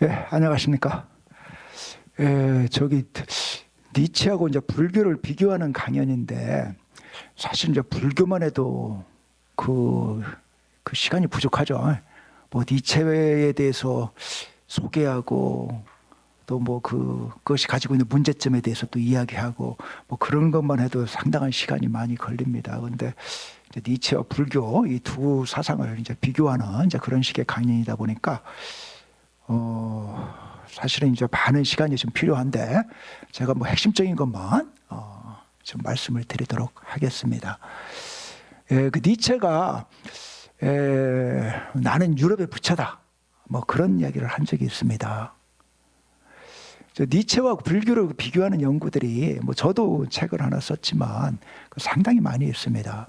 예, 안녕하십니까. 저기 니체하고 이제 불교를 비교하는 강연인데 사실 이제 불교만 해도 그, 그 시간이 부족하죠. 뭐 니체에 대해서 소개하고 또 뭐 그것이 가지고 있는 문제점에 대해서 또 이야기하고 뭐 그런 것만 해도 상당한 시간이 많이 걸립니다. 그런데 이제 니체와 불교 이 두 사상을 이제 비교하는 이제 그런 식의 강연이다 보니까 사실은 이제 많은 시간이 좀 필요한데 제가 뭐 핵심적인 것만 좀 말씀을 드리도록 하겠습니다. 그 니체가 나는 유럽의 부처다. 뭐 그런 이야기를 한 적이 있습니다. 니체와 불교를 비교하는 연구들이 뭐 저도 책을 하나 썼지만 상당히 많이 있습니다.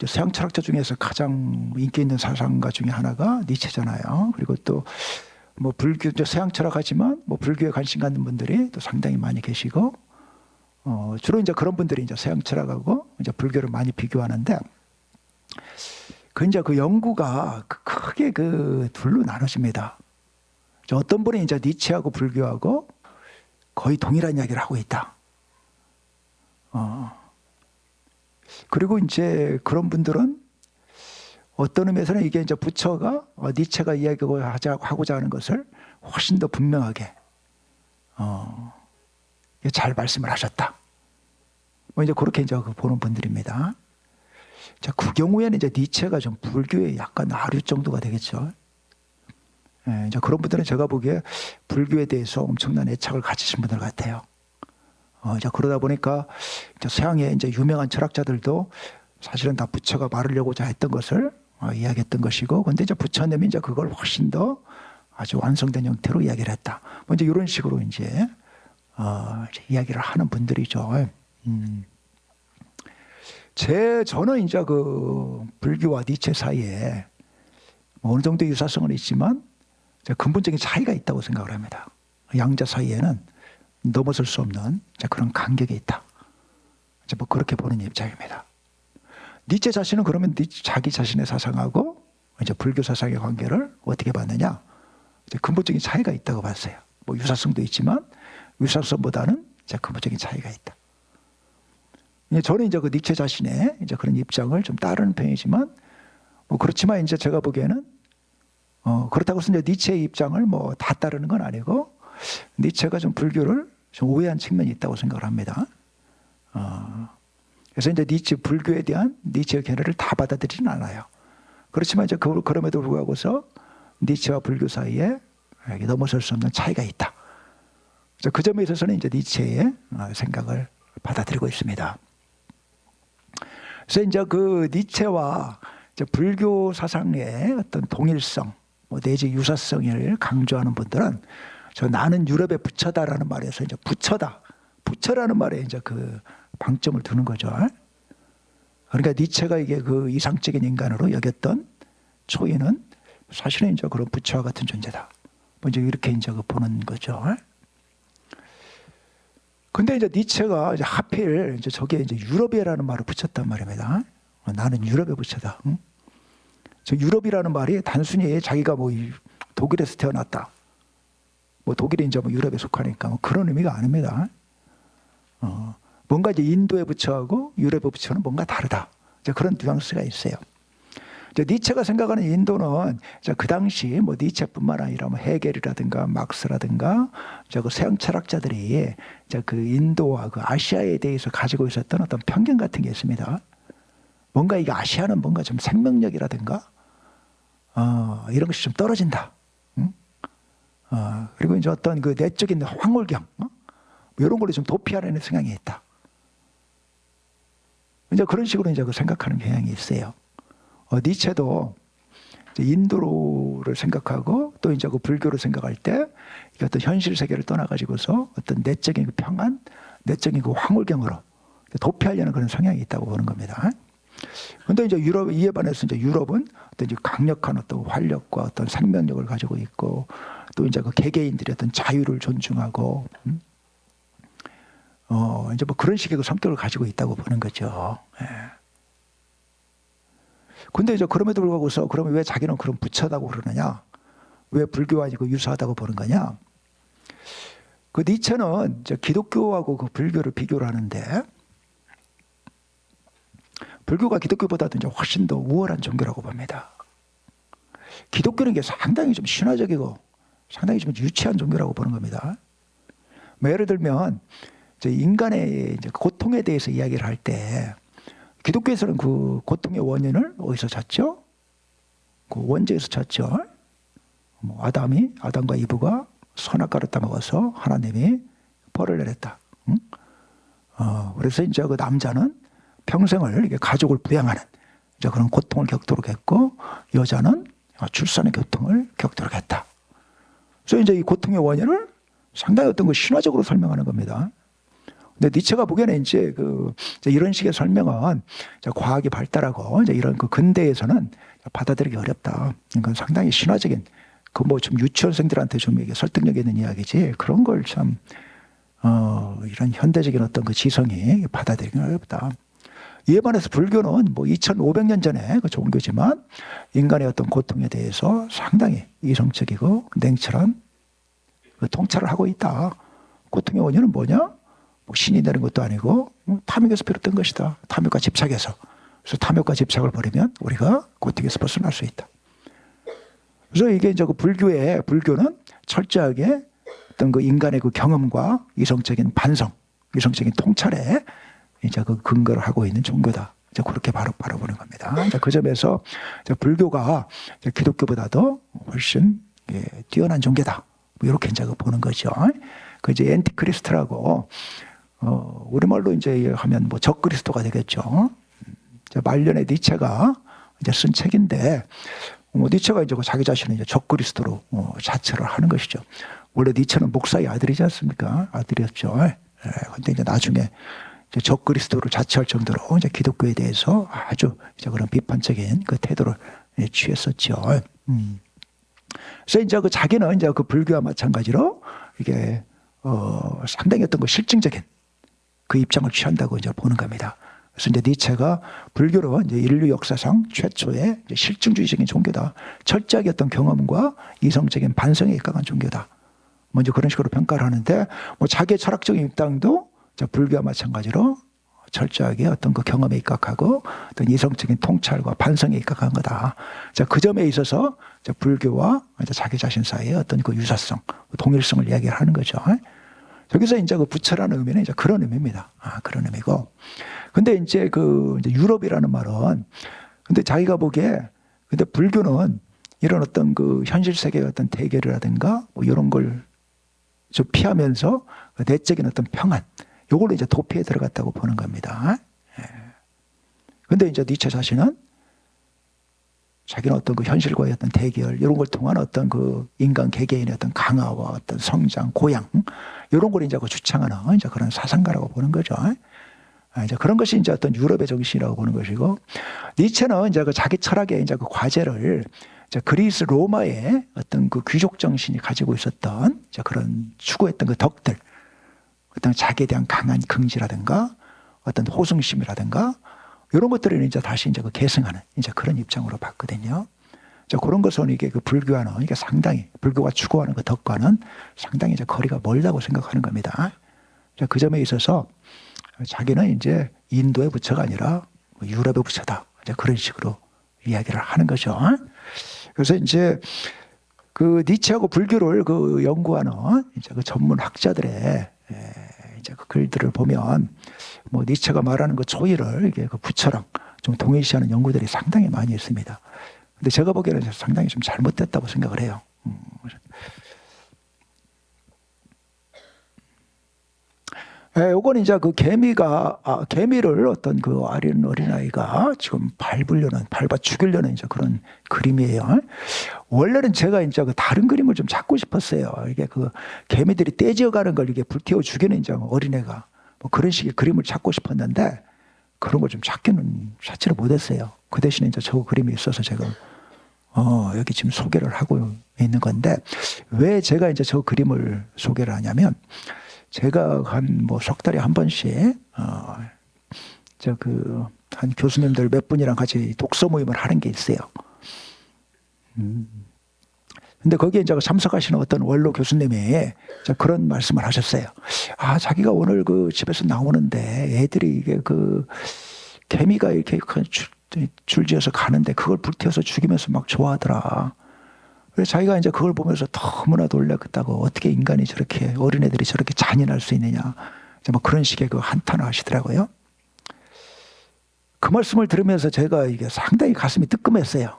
서양 철학자 중에서 가장 인기 있는 사상가 중에 하나가 니체잖아요. 그리고 또 뭐 불교, 서양 철학하지만 뭐 불교에 관심 갖는 분들이 또 상당히 많이 계시고, 주로 이제 그런 분들이 이제 서양 철학하고 이제 불교를 많이 비교하는데, 이제 그 연구가 크게 그 둘로 나눠집니다. 어떤 분이 이제 니체하고 불교하고 거의 동일한 이야기를 하고 있다. 그리고 이제 그런 분들은 어떤 의미에서는 이게 이제 부처가 니체가 이야기하고자 하는 것을 훨씬 더 분명하게 잘 말씀을 하셨다. 뭐 이제 그렇게 이제 보는 분들입니다. 자, 그 경우에는 이제 니체가 좀 불교의 약간 하류 정도가 되겠죠. 이제 그런 분들은 제가 보기에 불교에 대해서 엄청난 애착을 가지신 분들 같아요. 이제 그러다 보니까 이제 서양의 이제 유명한 철학자들도 사실은 다 부처가 말하려고자 했던 것을 이야기했던 것이고, 근데 이제 부처님이 이제 그걸 훨씬 더 아주 완성된 형태로 이야기를 했다. 뭐 이제 이런 식으로 이제 이야기를 하는 분들이죠. 저는 이제 그 불교와 니체 사이에 뭐 어느 정도 유사성은 있지만 근본적인 차이가 있다고 생각을 합니다. 양자 사이에는 넘어설 수 없는 그런 간격이 있다. 뭐 그렇게 보는 입장입니다. 니체 자신은 그러면 자기 자신의 사상하고 이제 불교 사상의 관계를 어떻게 봤느냐? 근본적인 차이가 있다고 봤어요. 뭐 유사성도 있지만 유사성보다는 근본적인 차이가 있다. 저는 이제 그 니체 자신의 이제 그런 입장을 좀 따르는 편이지만 뭐 그렇지만 이제 제가 보기에는 그렇다고 해서 이제 니체의 입장을 뭐 다 따르는 건 아니고 니체가 좀 불교를 좀 오해한 측면이 있다고 생각을 합니다. 그래서 이제 불교에 대한 니체의 견해를 다 받아들이지는 않아요. 그렇지만 이제 그럼에도 불구하고서 니체와 불교 사이에 넘어설 수 없는 차이가 있다. 그 점에 있어서는 이제 니체의 생각을 받아들이고 있습니다. 그래서 이제 그 니체와 이제 불교 사상의 어떤 동일성, 뭐 내지 유사성을 강조하는 분들은 나는 유럽의 부처다라는 말에서 이제 부처라는 말에 이제 그 방점을 두는 거죠. 그러니까 니체가 이게 그 이상적인 인간으로 여겼던 초인은 사실은 이제 그런 부처와 같은 존재다. 뭐 이제 이렇게 이제 보는 거죠. 근데 이제 니체가 이제 하필 이제 저게 이제 유럽이라는 말을 붙였단 말입니다. 나는 유럽의 부처다. 응? 저 유럽이라는 말이 단순히 자기가 뭐 독일에서 태어났다. 뭐 독일이 이제 뭐 유럽에 속하니까 뭐 그런 의미가 아닙니다. 뭔가 이제 인도의 부처하고 유럽의 부처는 뭔가 다르다. 이제 그런 뉘앙스가 있어요. 이제 니체가 생각하는 인도는 그 당시 뭐 니체뿐만 아니라 뭐 헤겔이라든가 막스라든가 그 서양 철학자들이 그 인도와 그 아시아에 대해서 가지고 있었던 어떤 편견 같은 게 있습니다. 뭔가 이게 아시아는 뭔가 좀 생명력이라든가 이런 것이 좀 떨어진다. 응? 그리고 이제 어떤 그 내적인 황홀경 이런 걸로 좀 도피하려는 성향이 있다. 이제 그런 식으로 이제 생각하는 경향이 있어요. 니체도 인도를 생각하고 또 이제 그 불교를 생각할 때 어떤 현실 세계를 떠나가지고서 어떤 내적인 그 평안, 내적인 그 황홀경으로 도피하려는 그런 성향이 있다고 보는 겁니다. 그런데 이제 이에 반해서 이제 유럽은 어떤 이제 강력한 어떤 활력과 어떤 생명력을 가지고 있고 또 이제 그 개개인들의 어떤 자유를 존중하고 이제 뭐 그런 식의 그 성격을 가지고 있다고 보는 거죠. 근데 이제 그럼에도 불구하고서 그러면 왜 자기는 그런 부처다고 그러느냐? 왜 불교와 그 유사하다고 보는 거냐? 그 니체는 이제 기독교하고 그 불교를 비교를 하는데, 불교가 기독교보다도 이제 훨씬 더 우월한 종교라고 봅니다. 기독교는 게 상당히 좀 신화적이고 상당히 좀 유치한 종교라고 보는 겁니다. 뭐 예를 들면 이제 인간의 이제 고통에 대해서 이야기를 할 때, 기독교에서는 그 고통의 원인을 어디서 찾죠? 그 원죄에서 찾죠. 뭐 아담과 이브가 선악과를 따먹어서 하나님이 벌을 내렸다. 응? 그래서 이제 그 남자는 평생을 이게 가족을 부양하는 이제 그런 고통을 겪도록 했고, 여자는 출산의 고통을 겪도록 했다. 그래서 이제 이 고통의 원인을 상당히 어떤 그 신화적으로 설명하는 겁니다. 근데 니체가 보기에는 이제 이제 이런 식의 설명은 이제 과학이 발달하고 이제 이런 그 근대에서는 받아들이기 어렵다. 그러니까 상당히 신화적인 그 뭐 좀 유치원생들한테 좀 이게 설득력 있는 이야기지, 그런 걸 참 이런 현대적인 어떤 그 지성이 받아들이기 어렵다. 이에 반해서 불교는 뭐 2500년 전에 그 종교지만 인간의 어떤 고통에 대해서 상당히 이성적이고 냉철한 그 통찰을 하고 있다. 고통의 원인은 뭐냐? 뭐 신이 내린 것도 아니고 탐욕에서 비롯된 것이다. 탐욕과 집착에서. 그래서 탐욕과 집착을 버리면 우리가 고통에서 벗어날 수 있다. 그래서 이게 이제 그 불교는 철저하게 어떤 그 인간의 그 경험과 이성적인 반성, 이성적인 통찰에 이제 그 근거를 하고 있는 종교다. 이제 그렇게 바라보는 겁니다. 이제 그 점에서 이제 불교가 이제 기독교보다도 훨씬 뛰어난 종교다. 뭐 이렇게 이제 보는 거죠. 그 이제 엔티크리스트라고 우리말로 이제 하면 뭐 적그리스도가 되겠죠. 이제 말년에 니체가 이제 쓴 책인데, 니체가 이제 자기 자신을 이제 적그리스도로 자처를 하는 것이죠. 원래 니체는 목사의 아들이지 않습니까? 아들이었죠. 근데 이제 나중에 이제 적그리스도로 자처할 정도로 이제 기독교에 대해서 아주 이제 그런 비판적인 그 태도를 취했었죠. 그래서 이제 그 자기는 이제 그 불교와 마찬가지로 이게 상당히 어떤 그 실증적인 그 입장을 취한다고 이제 보는 겁니다. 그래서 이제 니체가 불교로 이제 인류 역사상 최초의 이제 실증주의적인 종교다. 철저하게 어떤 경험과 이성적인 반성에 입각한 종교다. 먼저 그런 식으로 평가를 하는데, 뭐 자기의 철학적인 입장도 불교와 마찬가지로 철저하게 어떤 그 경험에 입각하고 어떤 이성적인 통찰과 반성에 입각한 거다. 자, 그 점에 있어서 불교와 자기 자신 사이의 어떤 그 유사성, 동일성을 이야기를 하는 거죠. 여기서 이제 그 부처라는 의미는 이제 그런 의미입니다. 그런 의미고. 근데 이제 이제 유럽이라는 말은, 근데 자기가 보기에, 근데 불교는 이런 어떤 그 현실 세계의 어떤 대결이라든가 뭐 이런 걸 좀 피하면서 내적인 어떤 평안, 요걸로 이제 도피에 들어갔다고 보는 겁니다. 근데 이제 니체 자신은 자기는 어떤 그 현실과의 어떤 대결, 이런 걸 통한 어떤 그 인간 개개인의 어떤 강화와 어떤 성장, 고양, 이런 걸 이제 그 주창하는 이제 그런 사상가라고 보는 거죠. 이제 그런 것이 이제 어떤 유럽의 정신이라고 보는 것이고, 니체는 이제 그 자기 철학의 이제 그 과제를 이제 그리스 로마의 어떤 그 귀족 정신이 가지고 있었던 이제 그런 추구했던 그 덕들, 어떤 자기에 대한 강한 긍지라든가 어떤 호승심이라든가 이런 것들을 이제 다시 이제 그 계승하는 이제 그런 입장으로 봤거든요. 그런 것은 이게 그 불교와는 이게 상당히, 불교가 추구하는 그 덕과는 상당히 이제 거리가 멀다고 생각하는 겁니다. 그 점에 있어서 자기는 이제 인도의 부처가 아니라 유럽의 부처다. 이제 그런 식으로 이야기를 하는 거죠. 그래서 이제 그 니체하고 불교를 그 연구하는 이제 그 전문 학자들의 이제 그 글들을 보면, 뭐 니체가 말하는 그 초의를 이게 그 부처랑 좀 동일시하는 연구들이 상당히 많이 있습니다. 근데 제가 보기에는 상당히 좀 잘못됐다고 생각을 해요. 요건 이제 그 개미를 어떤 그 어린아이가 지금 밟아 죽이려는 이제 그런 그림이에요. 원래는 제가 이제 그 다른 그림을 좀 찾고 싶었어요. 이게 그 개미들이 떼지어가는 걸 이게 불태워 죽이는 이제 어린애가 뭐 그런 식의 그림을 찾고 싶었는데, 그런 걸 좀 찾지를 못했어요. 그 대신에 이제 저 그림이 있어서 제가 여기 지금 소개를 하고 있는 건데, 왜 제가 이제 저 그림을 소개를 하냐면, 제가 뭐 석 달에 한 번씩 한 교수님들 몇 분이랑 같이 독서 모임을 하는 게 있어요. 근데 거기에 이제 참석하시는 어떤 원로 교수님이 그런 말씀을 하셨어요. 아, 자기가 오늘 그 집에서 나오는데 애들이 이게 그 개미가 이렇게 줄지어서 가는데 그걸 불태워서 죽이면서 막 좋아하더라. 그래서 자기가 이제 그걸 보면서 너무나 놀랐다고, 어떻게 인간이 저렇게, 어린애들이 저렇게 잔인할 수 있느냐. 이제 뭐 그런 식의 그 한탄을 하시더라고요. 그 말씀을 들으면서 제가 이게 상당히 가슴이 뜨끔했어요.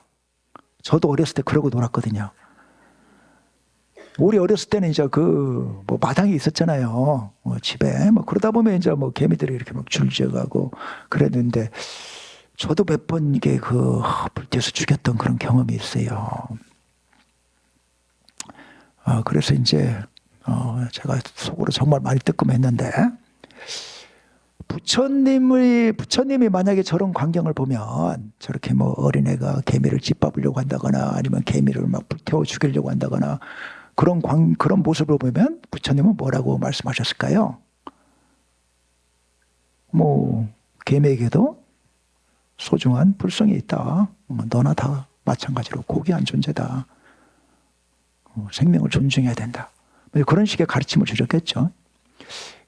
저도 어렸을 때 그러고 놀았거든요. 우리 어렸을 때는 이제 그 뭐 마당이 있었잖아요. 집에 뭐 그러다 보면 이제 뭐 개미들이 이렇게 막 줄지어가고 그랬는데, 저도 몇 번 이게 그 불태워서 죽였던 그런 경험이 있어요. 그래서 이제 제가 속으로 정말 많이 뜨끔했는데, 부처님이 만약에 저런 광경을 보면 저렇게 뭐 어린애가 개미를 짓밟으려고 한다거나 아니면 개미를 막 불태워 죽이려고 한다거나 그런 모습을 보면 부처님은 뭐라고 말씀하셨을까요? 뭐 개미에게도 소중한 불성이 있다. 너나 다 마찬가지로 고귀한 존재다. 생명을 존중해야 된다. 그런 식의 가르침을 주셨겠죠.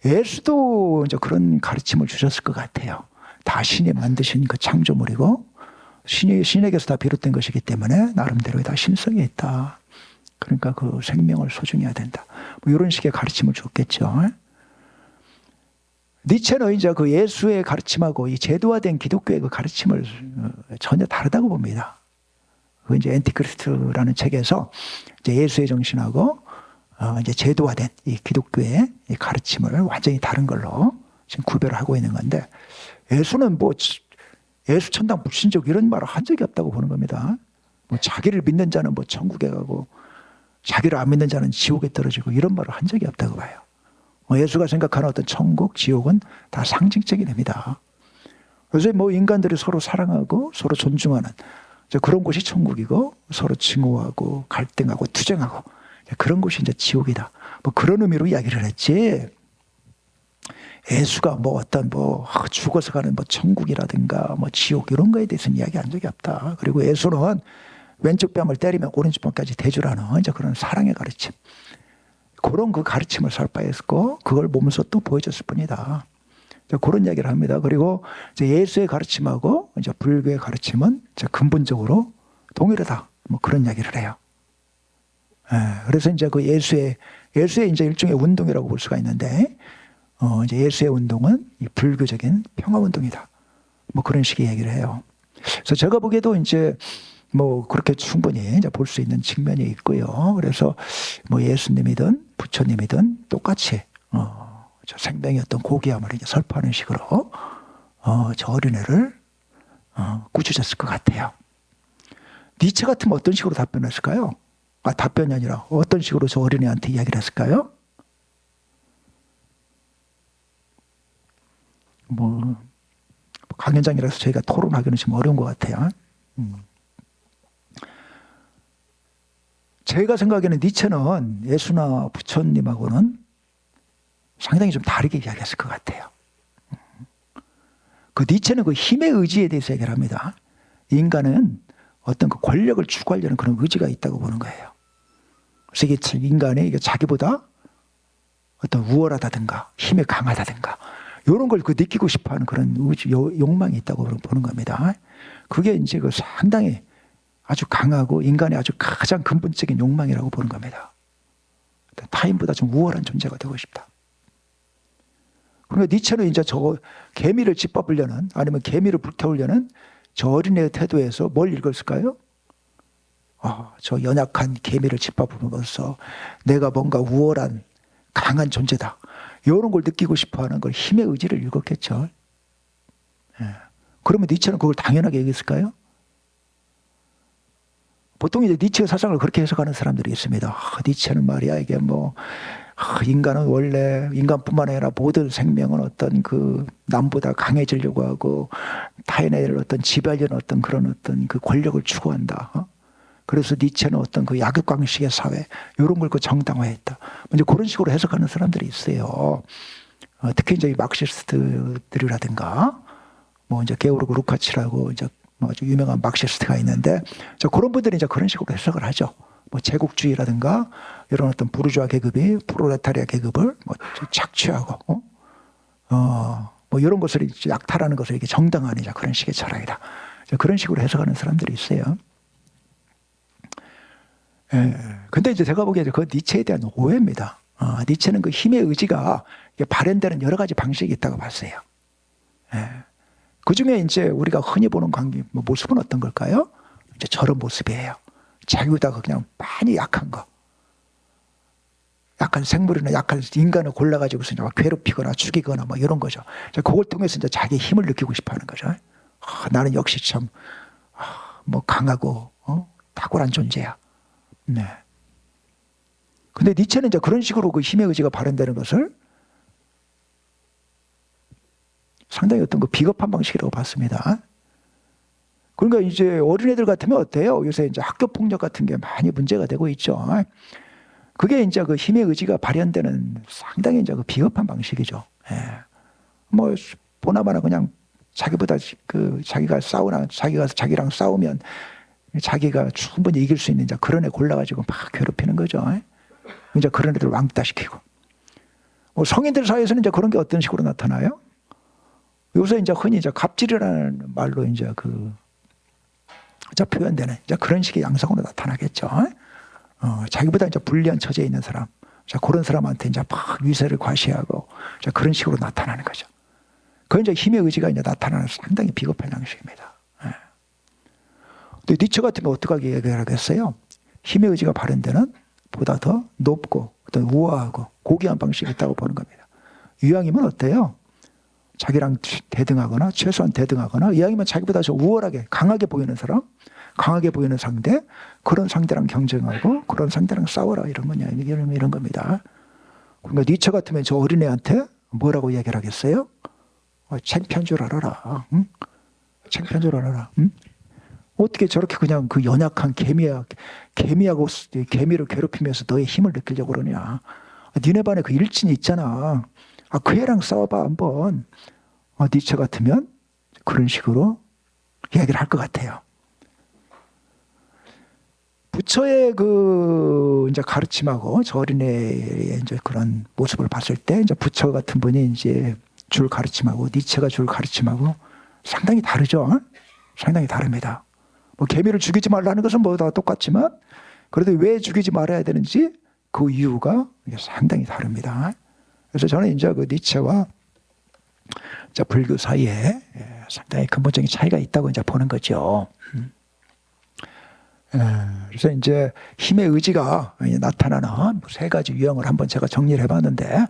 예수도 이제 그런 가르침을 주셨을 것 같아요. 다 신이 만드신 그 창조물이고 신에게서 다 비롯된 것이기 때문에 나름대로의 다 신성이 있다. 그러니까 그 생명을 소중해야 된다. 뭐 이런 식의 가르침을 줬겠죠. 니체는 이제 그 예수의 가르침하고 이 제도화된 기독교의 그 가르침을 전혀 다르다고 봅니다. 그 이제 엔티크리스트라는 책에서 이제 예수의 정신하고 이제 제도화된 이 기독교의 이 가르침을 완전히 다른 걸로 지금 구별을 하고 있는 건데, 예수는 뭐 예수 천당 불신족 이런 말을 한 적이 없다고 보는 겁니다. 뭐 자기를 믿는 자는 뭐 천국에 가고 자기를 안 믿는 자는 지옥에 떨어지고 이런 말을 한 적이 없다고 봐요. 예수가 생각하는 어떤 천국, 지옥은 다 상징적인 의미다. 그래서 뭐 인간들이 서로 사랑하고 서로 존중하는 그런 곳이 천국이고, 서로 증오하고 갈등하고 투쟁하고 그런 곳이 이제 지옥이다. 뭐 그런 의미로 이야기를 했지. 예수가 뭐 어떤 뭐 죽어서 가는 뭐 천국이라든가 뭐 지옥 이런 거에 대해서는 이야기한 적이 없다. 그리고 예수는 왼쪽 뺨을 때리면 오른쪽 뺨까지 대주라는 이제 그런 사랑의 가르침, 그런 그 가르침을 설파했고 그걸 몸소 또 보여줬을 뿐이다. 그런 이야기를 합니다. 그리고 이제 예수의 가르침하고 이제 불교의 가르침은 이제 근본적으로 동일하다. 뭐 그런 이야기를 해요. 그래서 이제 그 예수의 이제 일종의 운동이라고 볼 수가 있는데, 이제 예수의 운동은 이 불교적인 평화 운동이다. 뭐 그런 식의 얘기를 해요. 그래서 제가 보기에도 이제 뭐 그렇게 충분히 이제 볼 수 있는 측면이 있고요. 그래서 뭐 예수님이든 부처님이든 똑같이 저 생명의 어떤 고귀함을 이제 설파하는 식으로 저 어린애를 꾸짖었을 것 같아요. 니체 같으면 어떤 식으로 답변했을까요? 답변이 아니라 어떤 식으로 저 어린애한테 이야기를 했을까요? 뭐 강연장이라서 저희가 토론하기는 좀 어려운 것 같아요. 제가 생각에는 니체는 예수나 부처님하고는 상당히 좀 다르게 이야기했을 것 같아요. 그 니체는 그 힘의 의지에 대해서 얘기를 합니다. 인간은 어떤 그 권력을 추구하려는 그런 의지가 있다고 보는 거예요. 그래서 이게 인간이 이게 자기보다 어떤 우월하다든가 힘이 강하다든가 이런 걸 그 느끼고 싶어하는 그런 의지, 욕망이 있다고 보는 겁니다. 그게 이제 그 상당히 아주 강하고 인간의 아주 가장 근본적인 욕망이라고 보는 겁니다. 타인보다 좀 우월한 존재가 되고 싶다. 그러니까 니체는 이제 저 개미를 짓밟으려는 아니면 개미를 불태우려는 저 어린애의 태도에서 뭘 읽었을까요? 저 연약한 개미를 짓밟으면서 내가 뭔가 우월한 강한 존재다. 이런 걸 느끼고 싶어하는 걸 힘의 의지를 읽었겠죠. 그러면 니체는 그걸 당연하게 얘기했을까요? 보통 이제 니체의 사상을 그렇게 해석하는 사람들이 있습니다. 니체는 말이야 이게 뭐 인간은 원래 인간뿐만 아니라 모든 생명은 어떤 그 남보다 강해지려고 하고 타인의 어떤 지배하려는 어떤 그런 어떤 그 권력을 추구한다. 그래서 니체는 어떤 그 약육강식의 사회 이런 걸 그 정당화했다. 이제 그런 식으로 해석하는 사람들이 있어요. 특히 이제 마크시스트들이라든가 뭐 이제 게오르그 루카치라고 이제 아주 유명한 마크시스트가 있는데 그런 분들이 이제 그런 식으로 해석을 하죠. 뭐 제국주의라든가 이런 어떤 부르주아 계급이 프롤레타리아 계급을 뭐 착취하고 뭐 이런 것을 약탈하는 것을 이게 정당한 이제 그런 식의 철학이다. 그런 식으로 해석하는 사람들이 있어요. 근데 이제 제가 보기에 그 니체에 대한 오해입니다. 니체는 그 힘의 의지가 발현되는 여러 가지 방식이 있다고 봤어요. 그 중에 이제 우리가 흔히 보는 모습은 어떤 걸까요? 이제 저런 모습이에요. 자기보다 그냥 많이 약한 거. 약한 생물이나 약한 인간을 골라가지고서 막 괴롭히거나 죽이거나 뭐 이런 거죠. 그걸 통해서 이제 자기 힘을 느끼고 싶어 하는 거죠. 나는 역시 참, 뭐 강하고, 탁월한 존재야. 네. 근데 니체는 이제 그런 식으로 그 힘의 의지가 발현되는 것을 상당히 어떤 그 비겁한 방식이라고 봤습니다. 그러니까 이제 어린애들 같으면 어때요? 요새 이제 학교 폭력 같은 게 많이 문제가 되고 있죠. 그게 이제 그 힘의 의지가 발현되는 상당히 이제 그 비겁한 방식이죠. 뭐 보나마나 그냥 자기보다 자기가 자기랑 싸우면 자기가 충분히 이길 수 있는 이제 그런 애 골라가지고 막 괴롭히는 거죠. 이제 그런 애들 왕따시키고. 뭐 성인들 사이에서는 이제 그런 게 어떤 식으로 나타나요? 요새 이제 흔히 이제 갑질이라는 말로 이제 표현되는 이제 그런 식의 양상으로 나타나겠죠. 자기보다 이제 불리한 처지에 있는 사람, 그런 사람한테 이제 막 위세를 과시하고 그런 식으로 나타나는 거죠. 그건 이제 힘의 의지가 이제 나타나는 상당히 비겁한 양식입니다. 또 니체 같은 거 어떻게 얘기하겠어요? 힘의 의지가 발현되는 보다 더 높고 어떤 우아하고 고귀한 방식이 있다고 보는 겁니다. 이왕이면 어때요? 자기랑 대등하거나 최소한 대등하거나 이왕이면 자기보다 더 우월하게 강하게 보이는 사람, 강하게 보이는 상대, 그런 상대랑 경쟁하고 그런 상대랑 싸워라 이런 거냐 이런 겁니다. 그러니까 니체 같으면 저 어린애한테 뭐라고 얘기를 하겠어요? 창피한 줄 알아라. 응? 창피한 줄 알아라. 응? 어떻게 저렇게 그냥 그 연약한 개미하고 개미를 괴롭히면서 너의 힘을 느끼려고 그러냐. 니네 반에 그 일진이 있잖아. 그 애랑 싸워봐 한번. 니체 같으면 그런 식으로 이야기를 할 것 같아요. 부처의 이제 가르침하고 저 어린애의 이제 그런 모습을 봤을 때 이제 부처 같은 분이 이제 줄 가르침하고 니체가 줄 가르침하고 상당히 다르죠. 상당히 다릅니다. 뭐 개미를 죽이지 말라는 것은 뭐 다 똑같지만 그래도 왜 죽이지 말아야 되는지 그 이유가 상당히 다릅니다. 그래서 저는 이제 그 니체와 이제 불교 사이에 상당히 근본적인 차이가 있다고 이제 보는 거죠. 그래서 이제 힘의 의지가 나타나는 세 가지 유형을 한번 제가 정리를 해봤는데,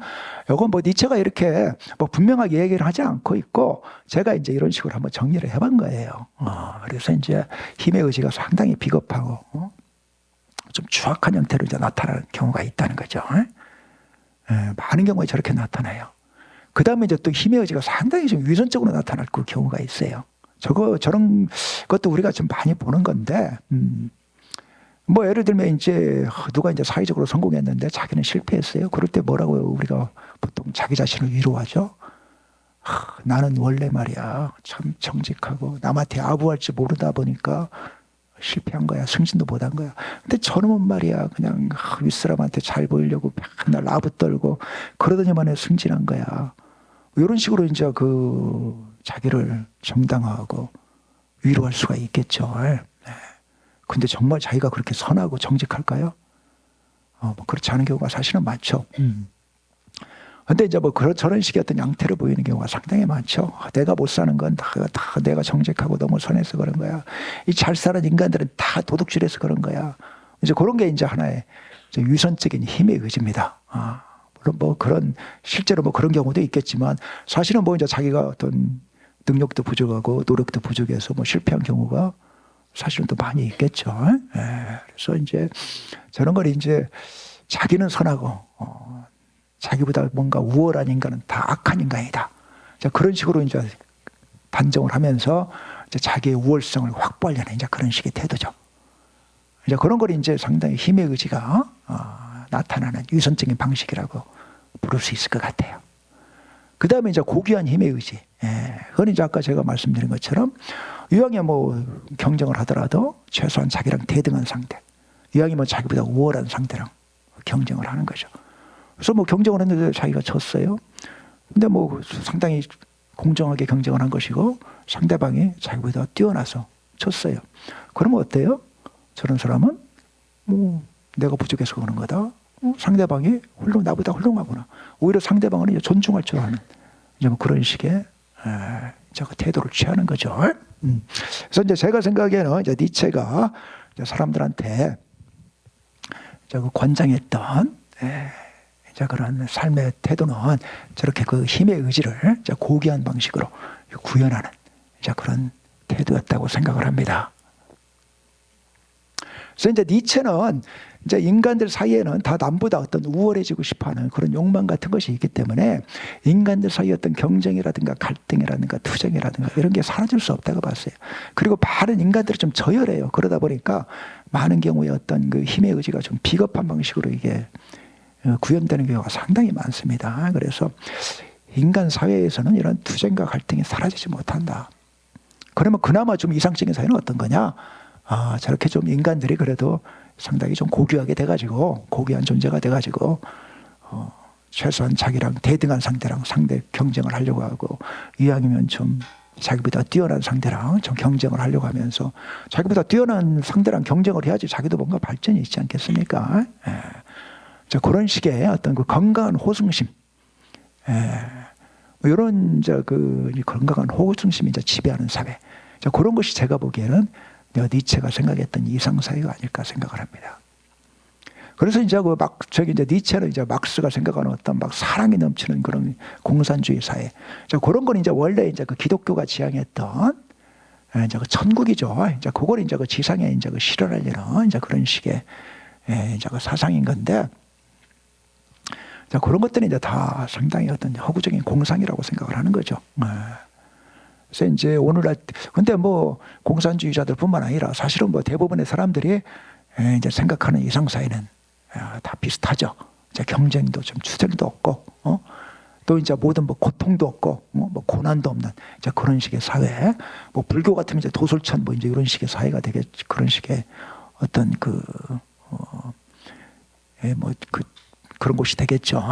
이건 뭐 니체가 이렇게 뭐 분명하게 얘기를 하지 않고 있고, 제가 이제 이런 식으로 한번 정리를 해본 거예요. 그래서 이제 힘의 의지가 상당히 비겁하고, 좀 추악한 형태로 이제 나타나는 경우가 있다는 거죠. 많은 경우에 저렇게 나타나요. 그 다음에 이제 또 힘의 의지가 상당히 좀 위선적으로 나타날 그 경우가 있어요. 저런 것도 우리가 좀 많이 보는 건데, 뭐 예를 들면 이제 누가 이제 사회적으로 성공했는데 자기는 실패했어요. 그럴 때 뭐라고 우리가 보통 자기 자신을 위로하죠. 나는 원래 말이야 참 정직하고 남한테 아부할 줄 모르다 보니까 실패한 거야. 승진도 못한 거야. 근데 저놈은 말이야 그냥 윗사람한테 잘 보이려고 맨날 아부 떨고 그러더니만에 승진한 거야. 이런 식으로 이제 자기를 정당화하고 위로할 수가 있겠죠. 근데 정말 자기가 그렇게 선하고 정직할까요? 뭐 그렇지 않은 경우가 사실은 많죠. 근데 이제 뭐 저런 식의 어떤 양태를 보이는 경우가 상당히 많죠. 내가 못 사는 건 다 내가 정직하고 너무 선해서 그런 거야. 이 잘 사는 인간들은 다 도둑질해서 그런 거야. 이제 그런 게 이제 하나의 위선적인 힘의 의지입니다. 물론 뭐 실제로 뭐 그런 경우도 있겠지만 사실은 뭐 이제 자기가 어떤 능력도 부족하고 노력도 부족해서 뭐 실패한 경우가 사실은 또 많이 있겠죠. 그래서 이제 저런 걸 이제 자기는 선하고 자기보다 뭔가 우월한 인간은 다 악한 인간이다. 그런 식으로 이제 단정을 하면서 이제 자기의 우월성을 확보하려는 이제 그런 식의 태도죠. 이제 그런 걸 이제 상당히 힘의 의지가 나타나는 위선적인 방식이라고 부를 수 있을 것 같아요. 그 다음에 이제 고귀한 힘의 의지. 그건 이제 아까 제가 말씀드린 것처럼 이왕에 뭐 경쟁을 하더라도 최소한 자기랑 대등한 상대, 이왕이면 자기보다 우월한 상대랑 경쟁을 하는 거죠. 그래서 뭐 경쟁을 했는데 자기가 졌어요. 근데 뭐 상당히 공정하게 경쟁을 한 것이고 상대방이 자기보다 뛰어나서 졌어요. 그러면 어때요? 저런 사람은 뭐 내가 부족해서 그런 거다. 상대방이 나보다 훌륭하구나. 오히려 상대방은 이제 존중할 줄 아는 이제 뭐 그런 식의 이제 그 태도를 취하는 거죠. 그래서 이제 제가 생각에는 이제 니체가 이제 사람들한테 이제 그 권장했던 이제 그런 삶의 태도는 저렇게 그 힘의 의지를 이제 고귀한 방식으로 구현하는 이제 그런 태도였다고 생각을 합니다. 그래서 이제 니체는 이제 인간들 사이에는 다 남보다 어떤 우월해지고 싶어하는 그런 욕망 같은 것이 있기 때문에 인간들 사이의 어떤 경쟁이라든가 갈등이라든가 투쟁이라든가 이런 게 사라질 수 없다고 봤어요. 그리고 많은 인간들이 좀 저열해요. 그러다 보니까 많은 경우에 어떤 그 힘의 의지가 좀 비겁한 방식으로 이게 구현되는 경우가 상당히 많습니다. 그래서 인간 사회에서는 이런 투쟁과 갈등이 사라지지 못한다. 그러면 그나마 좀 이상적인 사회는 어떤 거냐? 저렇게 좀 인간들이 그래도 상당히 좀 고귀하게 돼가지고 고귀한 존재가 돼가지고 최소한 자기랑 대등한 상대랑 상대 경쟁을 하려고 하고 이왕이면 좀 자기보다 뛰어난 상대랑 좀 경쟁을 하려고 하면서 자기보다 뛰어난 상대랑 경쟁을 해야지 자기도 뭔가 발전이 있지 않겠습니까? 자, 그런 식의 어떤 그 건강한 호승심, 이런 이제 그 건강한 호승심이 이제 지배하는 사회. 자, 그런 것이 제가 보기에는 니체가 생각했던 이상사회가 아닐까 생각을 합니다. 그래서 이제 이제 니체는 이제 막스가 생각하는 어떤 막 사랑이 넘치는 그런 공산주의 사회. 자, 그런 건 이제 원래 이제 그 기독교가 지향했던 이제 그 천국이죠. 이제 그걸 이제 그 지상에 이제 그 실현하려는 이제 그런 식의 이제 그 사상인 건데, 자, 그런 것들이 이제 다 상당히 어떤 허구적인 공상이라고 생각을 하는 거죠. 그래서 이제 오늘날 근데 뭐 공산주의자들뿐만 아니라 사실은 뭐 대부분의 사람들이 이제 생각하는 이상사회는 다 비슷하죠. 이제 경쟁도 좀 투쟁도 없고, 또 이제 모든 뭐 고통도 없고, 뭐 고난도 없는 이제 그런 식의 사회. 뭐 불교 같으면 이제 도솔천 뭐 이제 이런 식의 사회가 되겠 그런 식의 어떤 그런 곳이 되겠죠.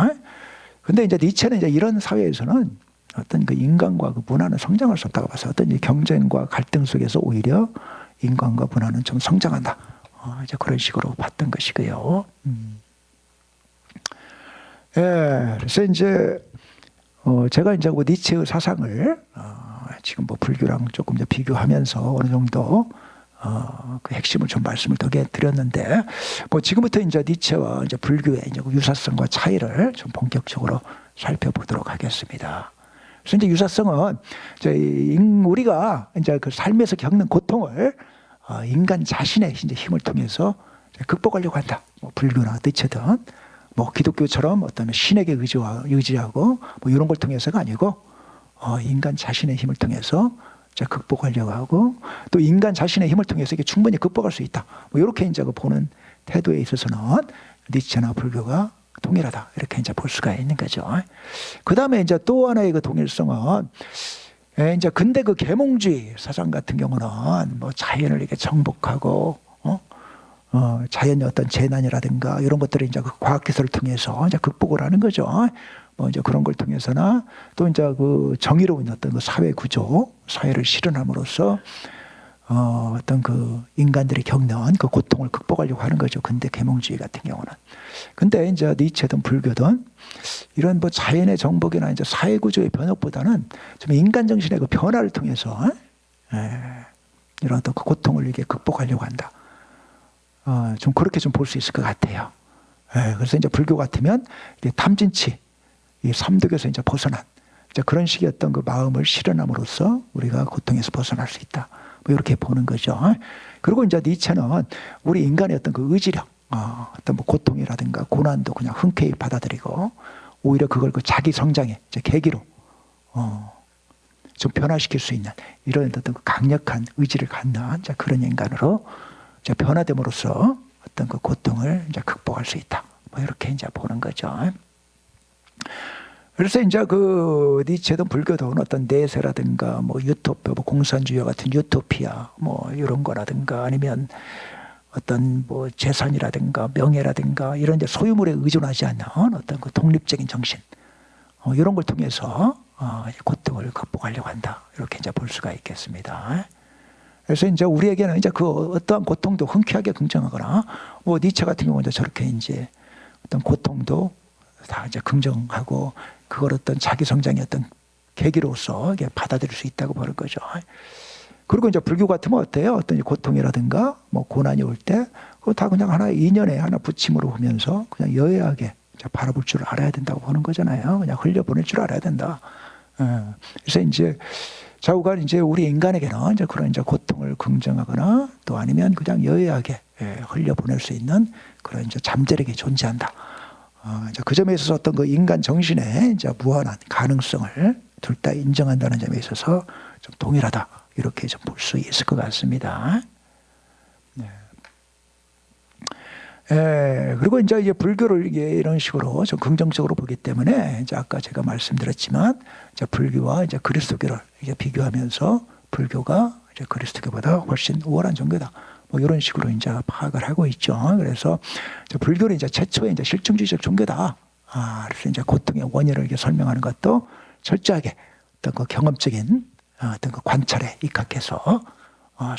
근데 이제 니체는 이제 이런 사회에서는 어떤 그 인간과 그 문화는 성장할 수 없다고 봐서 어떤 이 경쟁과 갈등 속에서 오히려 인간과 문화는 좀 성장한다. 이제 그런 식으로 봤던 것이고요. 그래서 이제 제가 이제 그 니체의 사상을 지금 뭐 불교랑 조금 이제 비교하면서 어느 정도 그 핵심을 좀 말씀을 더 드렸는데, 뭐 지금부터 이제 니체와 이제 불교의 이제 그 유사성과 차이를 좀 본격적으로 살펴보도록 하겠습니다. 그래서 이제 유사성은 우리가 이제 그 삶에서 겪는 고통을 인간 자신의 이제 힘을 통해서 극복하려고 한다. 뭐 불교나 니체든 뭐 기독교처럼 어떤 신에게 의지하고 뭐 이런 걸 통해서가 아니고 인간 자신의 힘을 통해서 극복하려고 하고, 또 인간 자신의 힘을 통해서 이게 충분히 극복할 수 있다. 뭐 이렇게 이제 보는 태도에 있어서는 니체나 불교가 동일하다. 이렇게 이제 볼 수가 있는 거죠. 그 다음에 이제 또 하나의 그 동일성은 이제 근대 그 계몽주의 사상 같은 경우는 뭐 자연을 이렇게 정복하고, 자연의 어떤 재난이라든가 이런 것들을 이제 그 과학기술을 통해서 이제 극복을 하는 거죠. 뭐 이제 그런 걸 통해서나 또 이제 그 정의로운 어떤 그 사회 구조, 사회를 실현함으로써 어떤 그 인간들이 겪는 그 고통을 극복하려고 하는 거죠. 근대 계몽주의 같은 경우는. 근데 이제 니체든 불교든 이런 뭐 자연의 정복이나 이제 사회 구조의 변혁보다는 좀 인간 정신의 그 변화를 통해서 이런 또 그 고통을 이렇게 극복하려고 한다. 좀 그렇게 좀 볼 수 있을 것 같아요. 그래서 이제 불교 같으면 이게 탐진치, 이 삼독에서 이제 벗어난 이제 그런 식의 어떤 그 마음을 실현함으로써 우리가 고통에서 벗어날 수 있다. 뭐 이렇게 보는 거죠. 그리고 이제 니체는 우리 인간의 어떤 그 의지력, 어떤 뭐 고통이라든가 고난도 그냥 흔쾌히 받아들이고 오히려 그걸 그 자기 성장의 이제 계기로 좀 변화시킬 수 있는 이런 어떤 그 강력한 의지를 갖는 이제 그런 인간으로 이제 변화됨으로써 어떤 그 고통을 이제 극복할 수 있다. 뭐 이렇게 이제 보는 거죠. 그래서 이제 그 니체든 불교든 어떤 내세라든가 뭐 유토피아, 뭐 공산주의와 같은 유토피아 뭐 이런 거라든가 아니면 어떤 뭐 재산이라든가 명예라든가 이런 이제 소유물에 의존하지 않는 어떤 그 독립적인 정신, 이런 걸 통해서 고통을 극복하려고 한다. 이렇게 이제 볼 수가 있겠습니다. 그래서 이제 우리에게는 이제 그 어떠한 고통도 흔쾌하게 긍정하거나, 뭐 니체 같은 경우는 저렇게 이제 어떤 고통도 다 이제 긍정하고 그걸 어떤 자기 성장의 어떤 계기로서 이게 받아들일 수 있다고 보는 거죠. 그리고 이제 불교 같으면 어때요? 어떤 고통이라든가 뭐 고난이 올 때 그거 다 그냥 하나의 인연에 하나 부침으로 보면서 그냥 여애하게 바라볼 줄 알아야 된다고 보는 거잖아요. 그냥 흘려보낼 줄 알아야 된다. 그래서 이제 좌우간 이제 우리 인간에게는 이제 그런 이제 고통을 긍정하거나 또 아니면 그냥 여애하게 흘려보낼 수 있는 그런 이제 잠재력이 존재한다. 이제 그 점에 있어서 어떤 그 인간 정신의 이제 무한한 가능성을 둘 다 인정한다는 점에 있어서 좀 동일하다. 이렇게 좀 볼 수 있을 것 같습니다. 네. 그리고 이제 불교를 이게 이런 식으로 좀 긍정적으로 보기 때문에 이제 아까 제가 말씀드렸지만 이제 불교와 이제 그리스도교를 이게 비교하면서 불교가 이제 그리스도교보다 훨씬 우월한 종교다. 뭐 이런 식으로 이제 파악을 하고 있죠. 그래서 이제 불교는 이제 최초의 이제 실증주의적 종교다. 그래서 이제 고통의 원인을 이렇게 설명하는 것도 철저하게 어떤 그 경험적인 어떤 그 관찰에 입각해서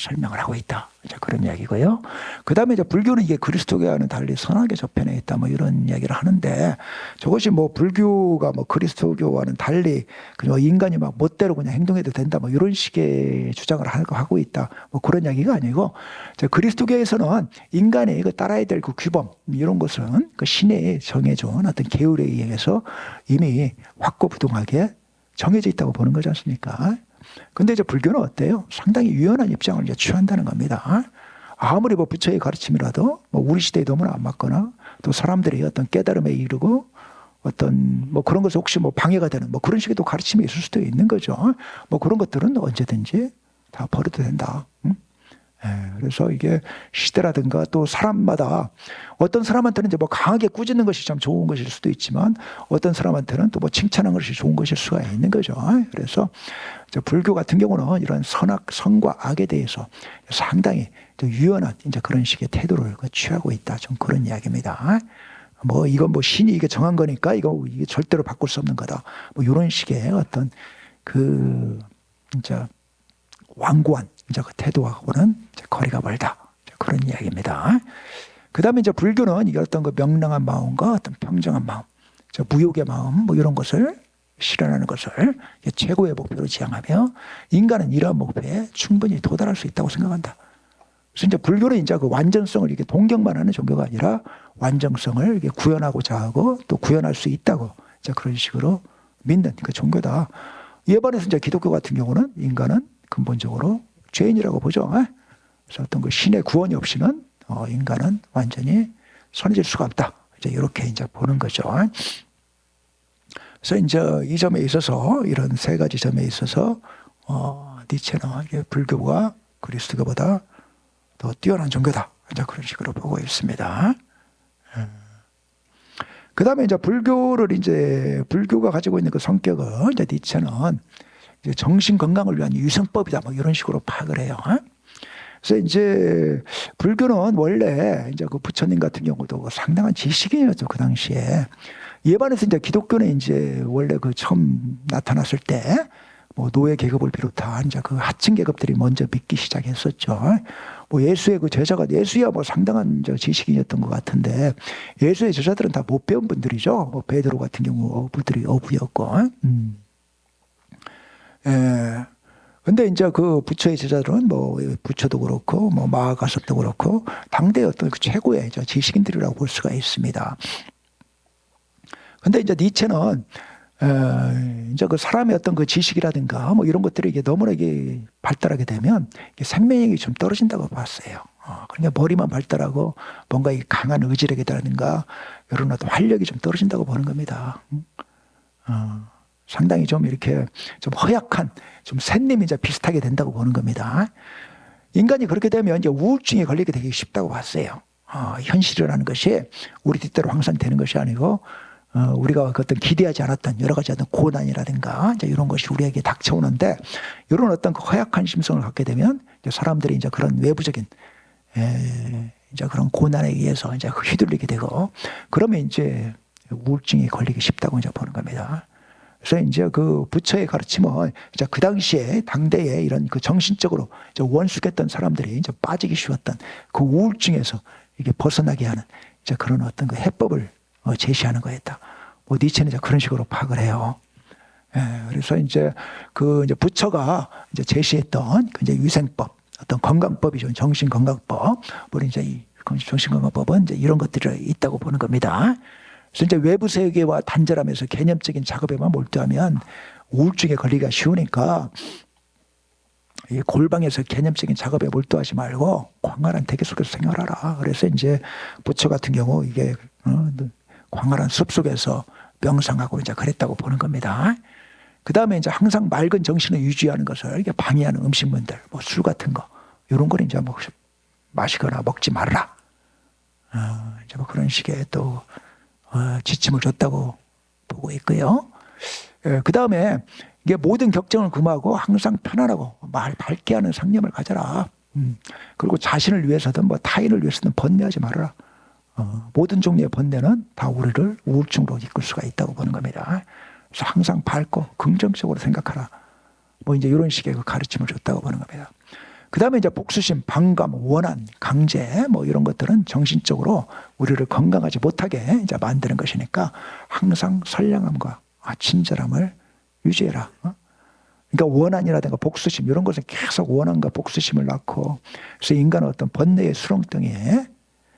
설명을 하고 있다. 이제 그런 이야기고요. 그 다음에 이제 불교는 이게 그리스도교와는 달리 선하게 저편에 있다. 뭐 이런 이야기를 하는데 저것이 뭐 불교가 뭐 그리스도교와는 달리 그냥 인간이 막 멋대로 그냥 행동해도 된다. 뭐 이런 식의 주장을 하고 있다. 뭐 그런 이야기가 아니고 그리스도교에서는 인간이 그 따라야 될 그 규범 이런 것은 그 신의 정해준 어떤 계율에 의해서 이미 확고부동하게 정해져 있다고 보는 거지 않습니까? 근데 이제 불교는 어때요? 상당히 유연한 입장을 이제 취한다는 겁니다. 아무리 뭐 부처의 가르침이라도 뭐 우리 시대에 너무나 안 맞거나 또 사람들이 어떤 깨달음에 이르고 어떤 뭐 그런 것을 혹시 뭐 방해가 되는 뭐 그런 식의 또 가르침이 있을 수도 있는 거죠. 뭐 그런 것들은 언제든지 다 버려도 된다. 그래서 이게 시대라든가 또 사람마다 어떤 사람한테는 이제 뭐 강하게 꾸짖는 것이 참 좋은 것일 수도 있지만 어떤 사람한테는 또 뭐 칭찬하는 것이 좋은 것일 수가 있는 거죠. 그래서 불교 같은 경우는 이런 선과 악에 대해서 상당히 유연한 이제 그런 식의 태도를 취하고 있다. 좀 그런 이야기입니다. 뭐 이건 뭐 신이 이게 정한 거니까 이게 절대로 바꿀 수 없는 거다. 뭐 이런 식의 어떤 그 진짜 완고한 이제 그 태도하고는 이제 거리가 멀다. 그런 이야기입니다. 그 다음에 이제 불교는 이게 어떤 그 명랑한 마음과 어떤 평정한 마음, 무욕의 마음, 뭐 이런 것을 실현하는 것을 최고의 목표로 지향하며 인간은 이러한 목표에 충분히 도달할 수 있다고 생각한다. 그래서 이제 불교는 이제 그 완전성을 이렇게 동경만 하는 종교가 아니라 완전성을 이렇게 구현하고자 하고 또 구현할 수 있다고 이제 그런 식으로 믿는 그 종교다. 이에 반해서 이제 기독교 같은 경우는 인간은 근본적으로 죄인이라고 보죠. 그래서 어떤 그 신의 구원이 없이는 인간은 완전히 선해질 수가 없다. 이제 이렇게 이제 보는 거죠. 그래서 이제 이 점에 있어서 이런 세 가지 점에 있어서 니체는 불교가 그리스도교보다 더 뛰어난 종교다. 이제 그런 식으로 보고 있습니다. 그 다음에 이제 불교가 가지고 있는 그 성격은 이제 니체는 이제 정신 건강을 위한 유생법이다. 뭐 이런 식으로 파악을 해요. 그래서 이제 불교는 원래 이제 그 부처님 같은 경우도 상당한 지식인이었죠. 그 당시에. 이에 반해서 이제 기독교는 이제 원래 그 처음 나타났을 때 뭐 노예 계급을 비롯한 이제 그 하층 계급들이 먼저 믿기 시작했었죠. 뭐 예수의 그 예수야 뭐 상당한 이제 지식인이었던 것 같은데 예수의 제자들은 다 못 배운 분들이죠. 뭐 베드로 같은 경우 어부였고. 근데 이제 그 부처의 제자들은 뭐 부처도 그렇고 뭐 마가섭도 그렇고 당대의 어떤 그 최고의 이제 지식인들이라고 볼 수가 있습니다. 근데 이제 니체는 이제 그 사람의 어떤 그 지식이라든가 뭐 이런 것들이 이게 너무나 이게 발달하게 되면 이게 생명력이 좀 떨어진다고 봤어요. 그러니까 머리만 발달하고 뭔가 이 강한 의지력이라든가 이런 어떤 활력이 좀 떨어진다고 보는 겁니다. 상당히 좀 이렇게 좀 허약한 좀 샌님이 이제 비슷하게 된다고 보는 겁니다. 인간이 그렇게 되면 이제 우울증에 걸리게 되기 쉽다고 봤어요. 현실이라는 것이 우리 뜻대로 항상 되는 것이 아니고 우리가 어떤 기대하지 않았던 여러 가지 어떤 고난이라든가 이제 이런 것이 우리에게 닥쳐오는데 이런 어떤 그 허약한 심성을 갖게 되면 이제 사람들이 이제 그런 외부적인 이제 그런 고난에 의해서 이제 휘둘리게 되고, 그러면 이제 우울증이 걸리기 쉽다고 이제 보는 겁니다. 그래서 이제 그 부처의 가르침은 이제 그 당시에 당대에 이런 그 정신적으로 이제 원숙했던 사람들이 이제 빠지기 쉬웠던 그 우울증에서 이게 벗어나게 하는 이제 그런 어떤 그 해법을 제시하는 거였다. 뭐 니체는 이제 그런 식으로 파악을 해요. 예, 그래서 이제 그 이제 부처가 이제 제시했던 그 이제 위생법, 어떤 건강법이죠. 정신건강법. 우리 이제 이 정신건강법은 이제 이런 것들이 있다고 보는 겁니다. 그래서 이제 외부 세계와 단절하면서 개념적인 작업에만 몰두하면 우울증에 걸리기가 쉬우니까 이 골방에서 개념적인 작업에 몰두하지 말고 광활한 대기 속에서 생활하라. 그래서 이제 부처 같은 경우 이게 광활한 숲 속에서 명상하고 이제 그랬다고 보는 겁니다. 그 다음에 이제 항상 맑은 정신을 유지하는 것을 이렇게 방해하는 음식물들, 뭐 술 같은 거, 이런 걸 이제 뭐 마시거나 먹지 말라. 이제 뭐 그런 식의 또 지침을 줬다고 보고 있고요. 그 다음에 이게 모든 격정을 금하고 항상 편안하고 말 밝게 하는 상념을 가져라. 그리고 자신을 위해서든 뭐 타인을 위해서든 번뇌하지 말아라. 모든 종류의 번뇌는 다 우리를 우울증으로 이끌 수가 있다고 보는 겁니다. 그래서 항상 밝고 긍정적으로 생각하라. 뭐 이제 이런 식의 그 가르침을 줬다고 보는 겁니다. 그 다음에 이제 복수심, 방감, 원한, 강제 뭐 이런 것들은 정신적으로 우리를 건강하지 못하게 이제 만드는 것이니까 항상 선량함과 친절함을 유지해라. 그러니까 원한이라든가 복수심 이런 것은 계속 원한과 복수심을 낳고 그래서 인간은 어떤 번뇌의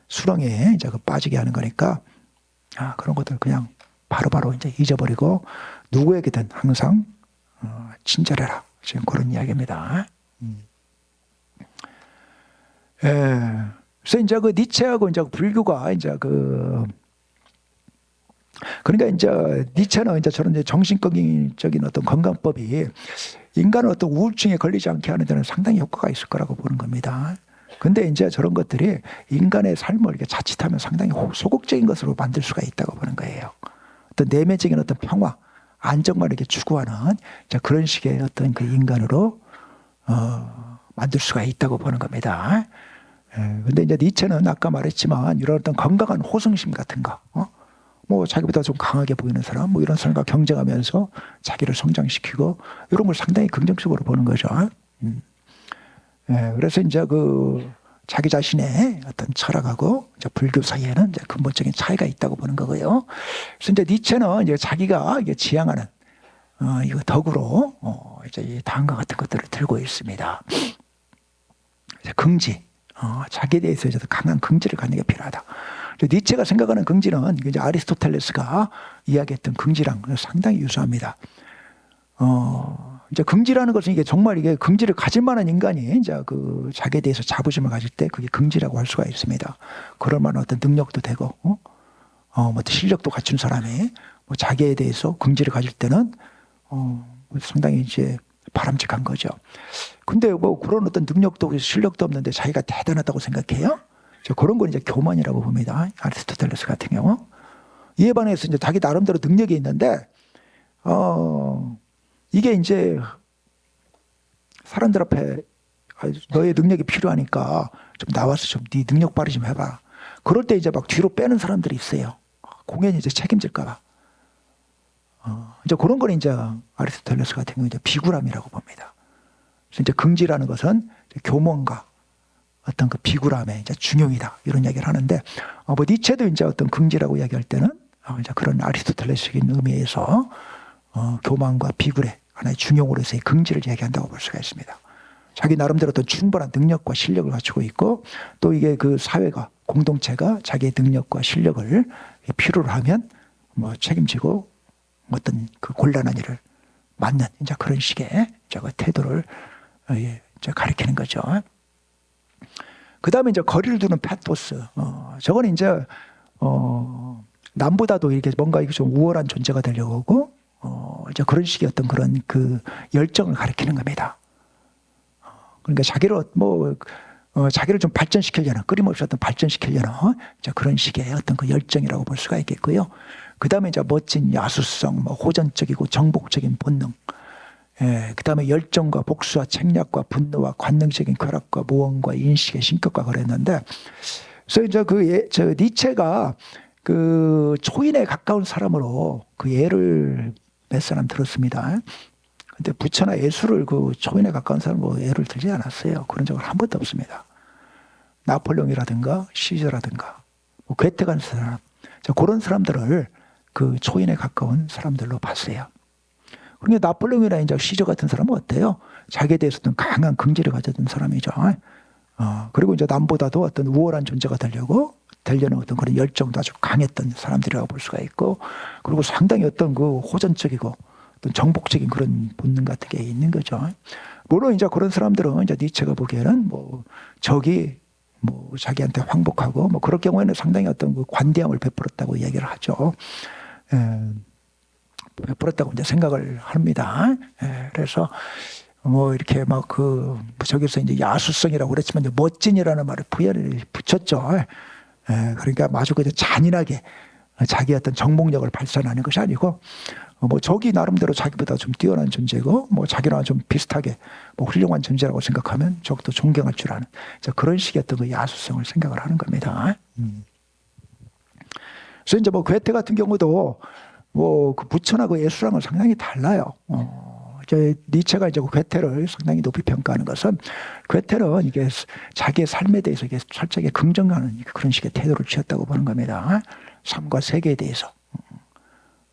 수렁에 이제 그 빠지게 하는 거니까 그런 것들 그냥 바로바로 이제 잊어버리고 누구에게든 항상 친절해라. 지금 그런 이야기입니다. 그래서 이제 그 니체하고 이제 불교가 이제 그러니까 이제 니체는 이제 저런 이제 정신적인 어떤 건강법이 인간은 어떤 우울증에 걸리지 않게 하는 데는 상당히 효과가 있을 거라고 보는 겁니다. 근데 이제 저런 것들이 인간의 삶을 이렇게 자칫하면 상당히 소극적인 것으로 만들 수가 있다고 보는 거예요. 어떤 내면적인 어떤 평화, 안정만 이렇게 추구하는 그런 식의 어떤 그 인간으로 만들 수가 있다고 보는 겁니다. 근데 이제 니체는 아까 말했지만 이런 어떤 건강한 호승심 같은 거, 뭐 자기보다 좀 강하게 보이는 사람, 뭐 이런 사람과 경쟁하면서 자기를 성장시키고 이런 걸 상당히 긍정적으로 보는 거죠. 그래서 이제 그 자기 자신의 어떤 철학하고 이제 불교 사이에는 이제 근본적인 차이가 있다고 보는 거고요. 그래서 이제 니체는 이제 자기가 이게 지향하는 이거 덕으로 이제 이 다음과 같은 것들을 들고 있습니다. 이제 긍지, 자기에 대해서 이제 강한 긍지를 갖는 게 필요하다. 니체가 생각하는 긍지는 이제 아리스토텔레스가 이야기했던 긍지랑 상당히 유사합니다. 이제 긍지라는 것은 이게 정말 이게 긍지를 가질 만한 인간이 이제 그 자기에 대해서 자부심을 가질 때 그게 긍지라고 할 수가 있습니다. 그럴 만한 어떤 능력도 되고, 뭐 실력도 갖춘 사람이 뭐 자기에 대해서 긍지를 가질 때는 상당히 이제 바람직한 거죠. 근데 뭐 그런 어떤 능력도 실력도 없는데 자기가 대단하다고 생각해요? 그런 건 이제 교만이라고 봅니다. 아리스토텔레스 같은 경우. 이에 반해서 이제 자기 나름대로 능력이 있는데, 이게 이제 사람들 앞에 너의 능력이 필요하니까 좀 나와서 좀 네 능력 발휘 좀 해봐. 그럴 때 이제 막 뒤로 빼는 사람들이 있어요. 공연이 이제 책임질까봐. 이제 그런 건 이제 아리스토텔레스 같은 경우 이제 비굴함이라고 봅니다. 그래서 이제 긍지라는 것은 교만과 어떤 그 비굴함의 이제 중용이다 이런 이야기를 하는데, 뭐 니체도 이제 어떤 긍지라고 이야기할 때는 이제 그런 아리스토텔레스적인 의미에서 교만과 비굴의 하나의 중용으로서의 긍지를 이야기한다고 볼 수가 있습니다. 자기 나름대로 어떤 충분한 능력과 실력을 갖추고 있고 또 이게 그 사회가 공동체가 자기의 능력과 실력을 필요로 하면 뭐 책임지고 어떤 그 곤란한 일을 맡는 이제 그런 식의 그 태도를 이제 가리키는 거죠. 그 다음에 이제 거리를 두는 패토스. 저건 이제 남보다도 이렇게 뭔가 이게 좀 우월한 존재가 되려고 하고 이제 그런 식의 어떤 그런 그 열정을 가리키는 겁니다. 그러니까 자기를 자기를 좀 발전시키려는, 끊임없이 어떤 발전시키려는 이제 그런 식의 어떤 그 열정이라고 볼 수가 있겠고요. 그 다음에 이제 멋진 야수성, 뭐 호전적이고 정복적인 본능. 그 다음에 열정과 복수와 책략과 분노와 관능적인 쾌락과 모험과 인식의 신격과 그랬는데, 그래서 이제 저 니체가 그 초인에 가까운 사람으로 그 예를 몇 사람 들었습니다. 근데 부처나 예수를 그 초인에 가까운 사람으로 예를 들지 않았어요. 그런 적은 한 번도 없습니다. 나폴레옹이라든가 시저라든가 뭐 괴테 같은 사람, 그런 사람들을 그 초인에 가까운 사람들로 봤어요. 그러니까 나폴레옹이나 이제 시저 같은 사람은 어때요? 자기에 대해서 어떤 강한 긍지를 가졌던 사람이죠. 그리고 이제 남보다도 어떤 우월한 존재가 되려는 어떤 그런 열정도 아주 강했던 사람들이라고 볼 수가 있고, 그리고 상당히 어떤 그 호전적이고 어떤 정복적인 그런 본능 같은 게 있는 거죠. 물론 이제 그런 사람들은 이제 니체가 보기에는 뭐 적이 뭐 자기한테 황복하고 뭐 그럴 경우에는 상당히 어떤 그 관대함을 베풀었다고 얘기를 하죠. 베풀었다고 이제 생각을 합니다. 그래서 뭐 이렇게 막 그 저기서 이제 야수성이라고 그랬지만 이제 멋진이라는 말을 부여를 붙였죠. 그러니까 아주 그냥 잔인하게 자기 어떤 정복력을 발산하는 것이 아니고 뭐 적이 나름대로 자기보다 좀 뛰어난 존재고 뭐 자기랑 좀 비슷하게 뭐 훌륭한 존재라고 생각하면 적도 존경할 줄 아는 그런 식의 어떤 그 야수성을 생각을 하는 겁니다. 그래서 이제 뭐 괴테 같은 경우도 뭐 그 부처나 그 예수랑은 상당히 달라요. 이제 니체가 이제 그 괴테를 상당히 높이 평가하는 것은 괴테는 이게 자기의 삶에 대해서 이게 철저하게 긍정하는 그런 식의 태도를 취했다고 보는 겁니다. 삶과 세계에 대해서.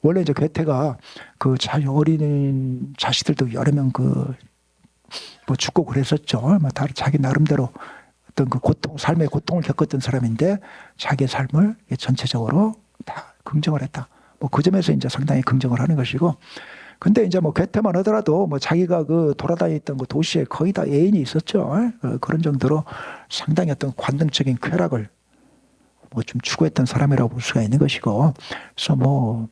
원래 이제 괴테가 그 어린 자식들도 여러 명 뭐 죽고 그랬었죠. 뭐 다 자기 나름대로 어떤 그 삶의 고통을 겪었던 사람인데 자기의 삶을 전체적으로 다 긍정을 했다. 뭐 그 점에서 이제 상당히 긍정을 하는 것이고, 근데 이제 뭐 괴테만 하더라도 뭐 자기가 그 돌아다녔던 그 도시에 거의 다 애인이 있었죠. 그런 정도로 상당히 어떤 관능적인 쾌락을 뭐 좀 추구했던 사람이라고 볼 수가 있는 것이고, 그래서 뭐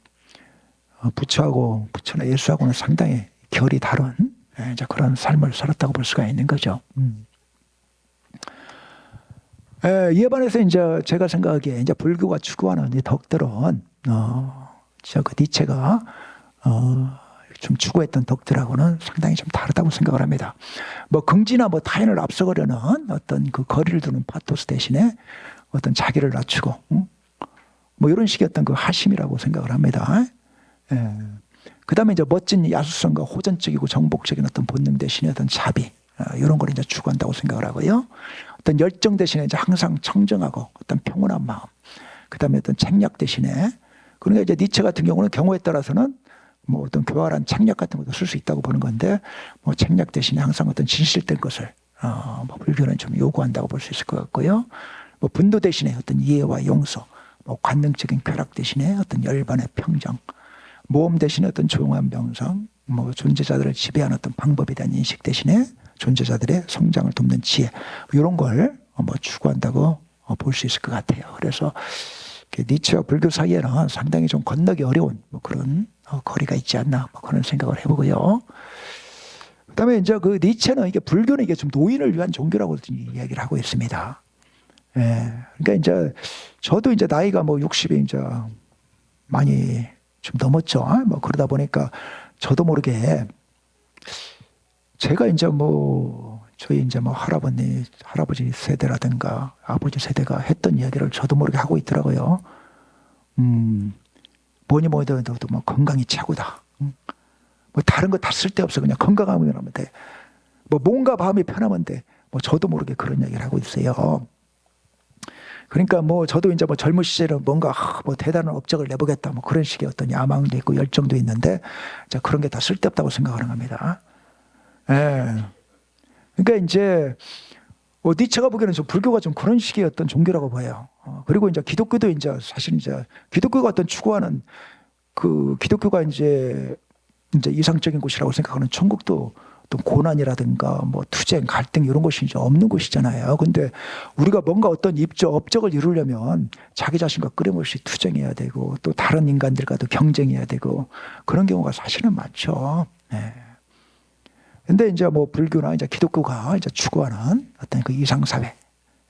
부처나 예수하고는 상당히 결이 다른 이제 그런 삶을 살았다고 볼 수가 있는 거죠. 이에 반해서 이제 제가 생각하기에 이제 불교가 추구하는 이 덕들은 그 니체가 좀 추구했던 덕들하고는 상당히 좀 다르다고 생각을 합니다. 뭐 긍지나 뭐 타인을 앞서가려는 어떤 그 거리를 두는 파토스 대신에 어떤 자기를 낮추고 뭐 이런 식의 어떤 그 하심이라고 생각을 합니다. 그다음에 이제 멋진 야수성과 호전적이고 정복적인 어떤 본능 대신에 어떤 자비 이런 걸 이제 추구한다고 생각을 하고요. 어떤 열정 대신에 이제 항상 청정하고 어떤 평온한 마음. 그다음에 어떤 책략 대신에, 그러니까 이제 니체 같은 경우는 경우에 따라서는 뭐 어떤 교활한 책략 같은 것도 쓸 수 있다고 보는 건데, 뭐 책략 대신에 항상 어떤 진실된 것을 뭐 불교는 좀 요구한다고 볼 수 있을 것 같고요. 뭐 분노 대신에 어떤 이해와 용서, 뭐 관능적인 쾌락 대신에 어떤 열반의 평정, 모험 대신에 어떤 조용한 명상, 뭐 존재자들을 지배하는 어떤 방법에 대한 인식 대신에 존재자들의 성장을 돕는 지혜, 이런 걸 뭐 추구한다고 볼 수 있을 것 같아요. 그래서 니체와 불교 사이에는 상당히 좀 건너기 어려운 뭐 그런 거리가 있지 않나 뭐 그런 생각을 해보고요. 그다음에 이제 그 니체는 이게 불교는 이게 좀 노인을 위한 종교라고 이야기를 하고 있습니다. 그러니까 이제 저도 이제 나이가 뭐 60이 이제 많이 좀 넘었죠. 뭐 그러다 보니까 저도 모르게 제가 이제 뭐 저희 이제 뭐 할아버지 세대라든가 아버지 세대가 했던 이야기를 저도 모르게 하고 있더라고요. 뭐니 해도 뭐 건강이 최고다. 뭐 다른 거 다 쓸데없어. 그냥 건강하면 하면 돼. 뭐 몸과 마음이 편하면 돼. 뭐 저도 모르게 그런 이야기를 하고 있어요. 그러니까 뭐 저도 이제 뭐 젊은 시절에 뭔가 뭐 대단한 업적을 내보겠다 뭐 그런 식의 어떤 야망도 있고 열정도 있는데 자 그런 게 다 쓸데없다고 생각하는 겁니다. 그러니까 이제 니체가 보기에는 좀 불교가 좀 그런 식의 어떤 종교라고 봐요. 그리고 이제 기독교도 이제 사실 이제 기독교가 어떤 추구하는 그 기독교가 이제 이상적인 곳이라고 생각하는 천국도 또 고난이라든가 뭐 투쟁, 갈등 이런 것이 이제 없는 곳이잖아요. 근데 우리가 뭔가 어떤 업적을 이루려면 자기 자신과 끊임없이 투쟁해야 되고 또 다른 인간들과도 경쟁해야 되고 그런 경우가 사실은 많죠. 근데 이제 뭐 불교나 이제 기독교가 이제 추구하는 어떤 그 이상사회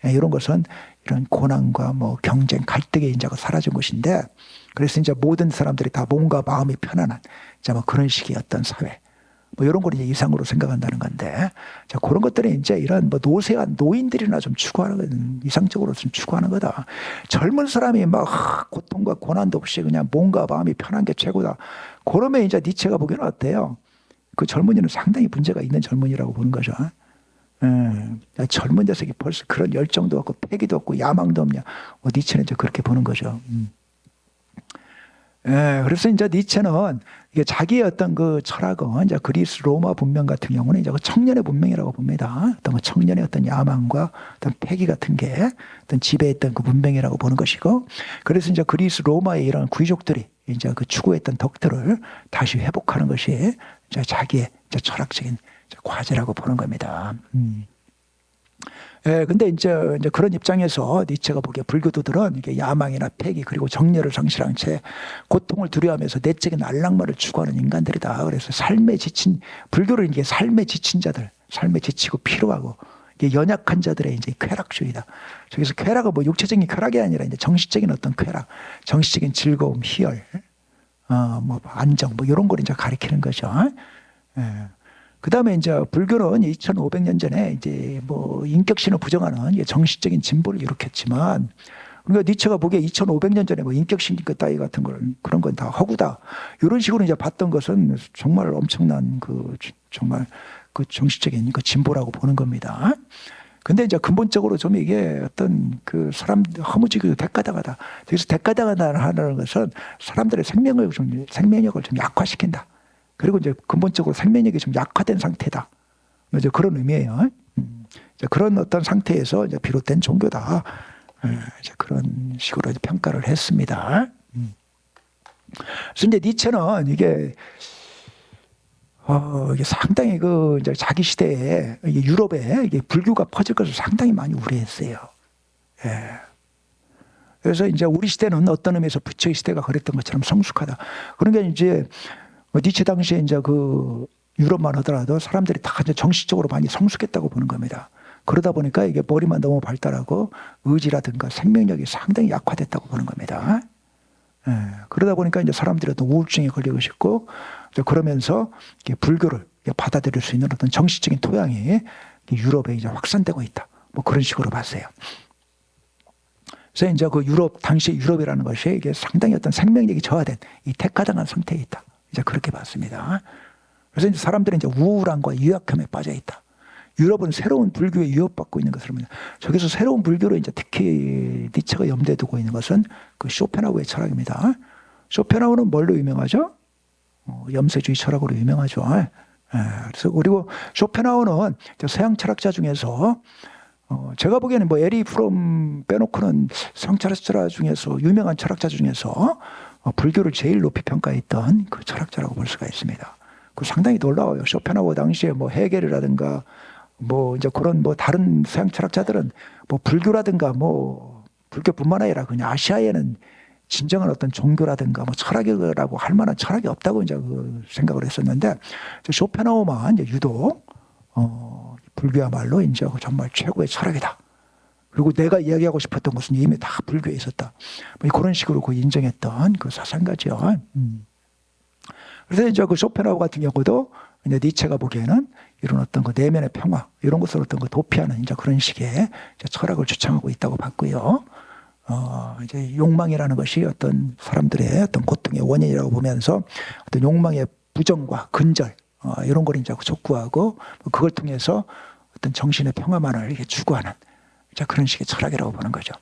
이런 것은 이런 고난과 뭐 경쟁, 갈등의 인자가 사라진 곳인데 그래서 이제 모든 사람들이 다 몸과 마음이 편안한 이제 뭐 그런 식의 어떤 사회. 뭐 이런 걸 이제 이상으로 생각한다는 건데, 자, 그런 것들은 이제 이런 뭐 노쇠한 노인들이나 좀 추구하는, 이상적으로 좀 추구하는 거다. 젊은 사람이 막 고통과 고난도 없이 그냥 몸과 마음이 편한 게 최고다. 그러면 이제 니체가 보기에는 어때요? 그 젊은이는 상당히 문제가 있는 젊은이라고 보는 거죠. 젊은 녀석이 벌써 그런 열정도 없고 패기도 없고 야망도 없냐. 니체는 이제 그렇게 보는 거죠. 그래서 이제 니체는 이게 자기의 어떤 그 철학은 이제 그리스 로마 문명 같은 경우는 이제 그 청년의 문명이라고 봅니다. 어떤 그 청년의 어떤 야망과 어떤 패기 같은 게 어떤 지배했던 그 문명이라고 보는 것이고, 그래서 이제 그리스 로마의 이런 귀족들이 이제 그 추구했던 덕들을 다시 회복하는 것이 이제 자기의 이제 철학적인 이제 과제라고 보는 겁니다. 근데 이제 그런 입장에서 니체가 보기에 불교도들은 이게 야망이나 패기 그리고 정열을 상실한 채 고통을 두려워하면서 내적인 안락만을 추구하는 인간들이다. 그래서 삶에 지친, 불교를 이게 삶에 지친 자들, 삶에 지치고 피로하고 이게 연약한 자들의 이제 쾌락주의다. 저기서 쾌락은 뭐 육체적인 쾌락이 아니라 이제 정신적인 어떤 쾌락, 정신적인 즐거움, 희열, 뭐 안정, 뭐 이런 걸 이제 가리키는 거죠. 그 다음에 이제 불교는 2500년 전에 이제 뭐 인격신을 부정하는 정신적인 진보를 일으켰지만, 그러니까 니체가 보기에 2500년 전에 뭐 인격신 그 따위 같은 걸 그런 건 다 허구다. 이런 식으로 이제 봤던 것은 정말 엄청난 그 정말 그 정신적인 그 진보라고 보는 겁니다. 근데 이제 근본적으로 좀 이게 어떤 그 사람 허무지게 대가당하다. 그래서 대가당하다는 것은 사람들의 생명력을 좀 약화시킨다. 그리고 이제 근본적으로 생명력이 좀 약화된 상태다. 이제 그런 의미예요. 이제 그런 어떤 상태에서 이제 비롯된 종교다. 이제 그런 식으로 이제 평가를 했습니다. 그래서 이제 니체는 이게 상당히 그 이제 자기 시대에 유럽에 이게 불교가 퍼질 것을 상당히 많이 우려했어요. 그래서 이제 우리 시대는 어떤 의미에서 부처의 시대가 그랬던 것처럼 성숙하다. 그러니까 이제 니체 당시에 이제 그 유럽만 하더라도 사람들이 다 이제 정신적으로 많이 성숙했다고 보는 겁니다. 그러다 보니까 이게 머리만 너무 발달하고 의지라든가 생명력이 상당히 약화됐다고 보는 겁니다. 그러다 보니까 이제 사람들이 어떤 우울증에 걸리고 싶고, 그러면서 불교를 받아들일 수 있는 어떤 정신적인 토양이 유럽에 이제 확산되고 있다. 뭐 그런 식으로 봤어요. 그래서 이제 그 유럽, 당시 유럽이라는 것이 이게 상당히 어떤 생명력이 저하된 이 택하당한 상태에 있다. 이제 그렇게 봤습니다. 그래서 이제 사람들은 이제 우울함과 유약함에 빠져 있다. 유럽은 새로운 불교에 유혹받고 있는 것을 봅니다. 저기서 새로운 불교로 이제 특히 니체가 염두에 두고 있는 것은 그 쇼펜하우의 철학입니다. 쇼펜하우는 뭘로 유명하죠? 염세주의 철학으로 유명하죠. 그래서 그리고 쇼펜하우는 서양 철학자 중에서 제가 보기에는 뭐 에리 프롬 빼놓고는 서양 철학자 중에서 유명한 철학자 중에서 불교를 제일 높이 평가했던 그 철학자라고 볼 수가 있습니다. 그 상당히 놀라워요. 쇼펜하우어 당시에 뭐 헤겔이라든가 뭐 이제 그런 뭐 다른 서양 철학자들은 뭐 불교라든가 뭐 불교뿐만 아니라 그냥 아시아에는 진정한 어떤 종교라든가 뭐 철학이라고 할 만한 철학이 없다고 이제 그 생각을 했었는데, 쇼펜하우어만 이제 유독 불교야말로 이제 정말 최고의 철학이다. 그리고 내가 이야기하고 싶었던 것은 이미 다 불교에 있었다. 뭐 그런 식으로 그 인정했던 그 사상가죠. 그래서 이제 그 쇼펜하우어 같은 경우도 이제 니체가 보기에는 이런 어떤 그 내면의 평화, 이런 것을 어떤 그 도피하는 이제 그런 식의 이제 철학을 주창하고 있다고 봤고요. 이제 욕망이라는 것이 어떤 사람들의 어떤 고통의 원인이라고 보면서 어떤 욕망의 부정과 근절, 이런 걸 이제 촉구하고 그걸 통해서 어떤 정신의 평화만을 이렇게 추구하는 그런 식의 철학이라고 보는 거죠.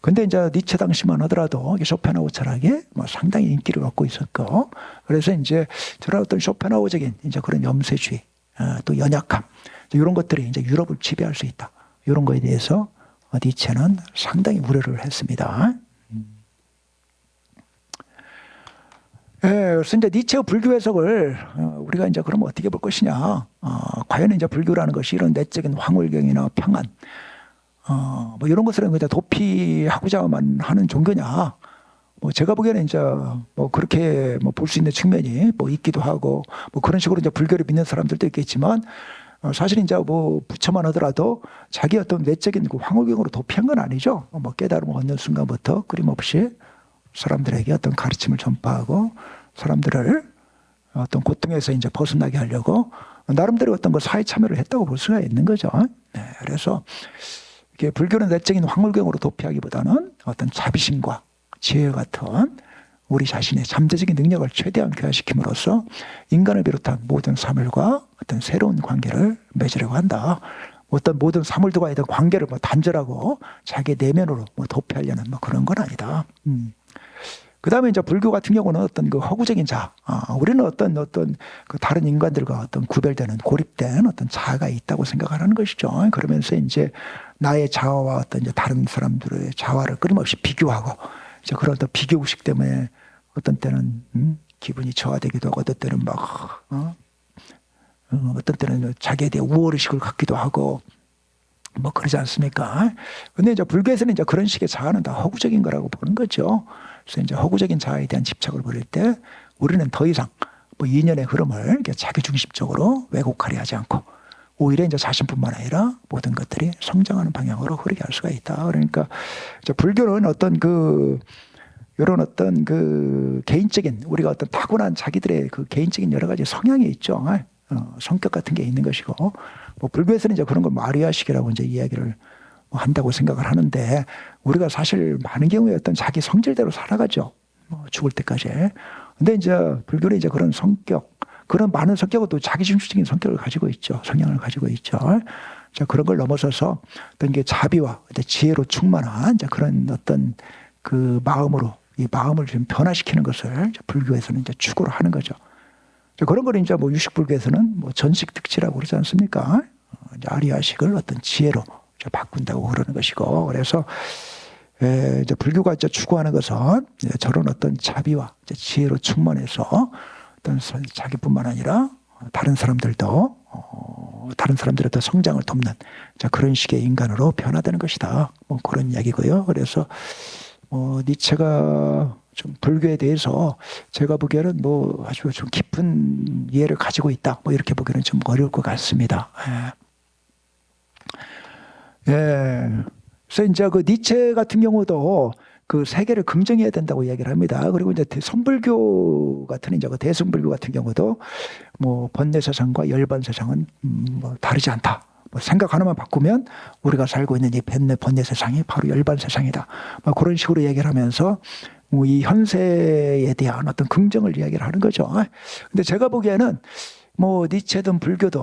근데 이제 니체 당시만 하더라도 쇼펜하우어 철학이 뭐 상당히 인기를 얻고 있었고, 그래서 이제 저런 어떤 쇼펜하우어적인 이제 그런 염세주의, 또 연약함, 이런 것들이 이제 유럽을 지배할 수 있다. 이런 거에 대해서 니체는 상당히 우려를 했습니다. 그래서 이제 니체의 불교 해석을 우리가 이제 그러면 어떻게 볼 것이냐? 과연 이제 불교라는 것이 이런 내적인 황홀경이나 평안, 뭐 이런 것을 그냥 도피하고자만 하는 종교냐? 뭐 제가 보기에는 이제 뭐 그렇게 뭐 볼 수 있는 측면이 뭐 있기도 하고, 뭐 그런 식으로 이제 불교를 믿는 사람들도 있겠지만, 사실 이제 뭐 부처만 하더라도 자기 어떤 내적인 그 황홀경으로 도피한 건 아니죠. 뭐 깨달음을 얻는 순간부터 끊임없이 사람들에게 어떤 가르침을 전파하고 사람들을 어떤 고통에서 이제 벗어나게 하려고 나름대로 어떤 그 사회 참여를 했다고 볼 수가 있는 거죠. 네, 그래서 이게 불교는 내적인 황홀경으로 도피하기보다는 어떤 자비심과 지혜 같은 우리 자신의 잠재적인 능력을 최대한 교화시킴으로써 인간을 비롯한 모든 사물과 어떤 새로운 관계를 맺으려고 한다. 어떤 모든 사물들과의 어떤 관계를 뭐 단절하고 자기 내면으로 뭐 도피하려는 뭐 그런 건 아니다. 그 다음에 이제 불교 같은 경우는 어떤 그 허구적인 자, 우리는 어떤 그 다른 인간들과 어떤 구별되는 고립된 어떤 자아가 있다고 생각하는 것이죠. 그러면서 이제 나의 자아와 어떤 이제 다른 사람들의 자아를 끊임없이 비교하고 이제 그런 어떤 비교 의식 때문에 어떤 때는 기분이 저하되기도 하고 어떤 때는 막 어떤 때는 자기에 대해 우월 의식을 갖기도 하고 뭐 그러지 않습니까? 근데 이제 불교에서는 이제 그런 식의 자아는 다 허구적인 거라고 보는 거죠. 그래서 이제 허구적인 자아에 대한 집착을 버릴 때 우리는 더 이상 뭐 인연의 흐름을 자기 중심적으로 왜곡하려 하지 않고 오히려 이제 자신뿐만 아니라 모든 것들이 성장하는 방향으로 흐르게 할 수가 있다. 그러니까 이제 불교는 어떤 그 이런 어떤 그 개인적인 우리가 어떤 타고난 자기들의 그 개인적인 여러 가지 성향이 있죠. 성격 같은 게 있는 것이고 뭐 불교에서는 이제 그런 걸 아리아식이라고 이제 이야기를 한다고 생각을 하는데 우리가 사실 많은 경우에 어떤 자기 성질대로 살아가죠. 뭐 죽을 때까지. 근데 이제 불교는 이제 그런 성격, 그런 많은 성격은 또 자기 중심적인 성격을 가지고 있죠. 성향을 가지고 있죠. 자, 그런 걸 넘어서서 어떤 게 자비와 지혜로 충만한 이제 그런 어떤 그 마음으로 이 마음을 좀 변화시키는 것을 이제 불교에서는 이제 추구를 하는 거죠. 그런 걸 이제 뭐 유식불교에서는 뭐 전식특치라고 그러지 않습니까? 이제 아리아식을 어떤 지혜로 바꾼다고 그러는 것이고, 그래서 이제 불교가 이제 추구하는 것은 저런 어떤 자비와 지혜로 충만해서 어떤 자기뿐만 아니라 다른 사람들도 다른 사람들의 더 성장을 돕는 그런 식의 인간으로 변화되는 것이다. 뭐 그런 이야기고요. 그래서 니체가 좀 불교에 대해서 제가 보기에는 뭐 아주 좀 깊은 이해를 가지고 있다. 뭐 이렇게 보기에는 좀 어려울 것 같습니다. 예. 그래서 이제 그 니체 같은 경우도 그 세계를 긍정해야 된다고 이야기를 합니다. 그리고 이제 선불교 같은 이제 그 대승불교 같은 경우도 뭐 번뇌 세상과 열반 세상은 뭐 다르지 않다. 뭐 생각 하나만 바꾸면 우리가 살고 있는 이 번뇌 세상이 바로 열반 세상이다. 뭐 그런 식으로 얘기를 하면서 뭐 이 현세에 대한 어떤 긍정을 이야기를 하는 거죠. 근데 제가 보기에는 뭐 니체든 불교든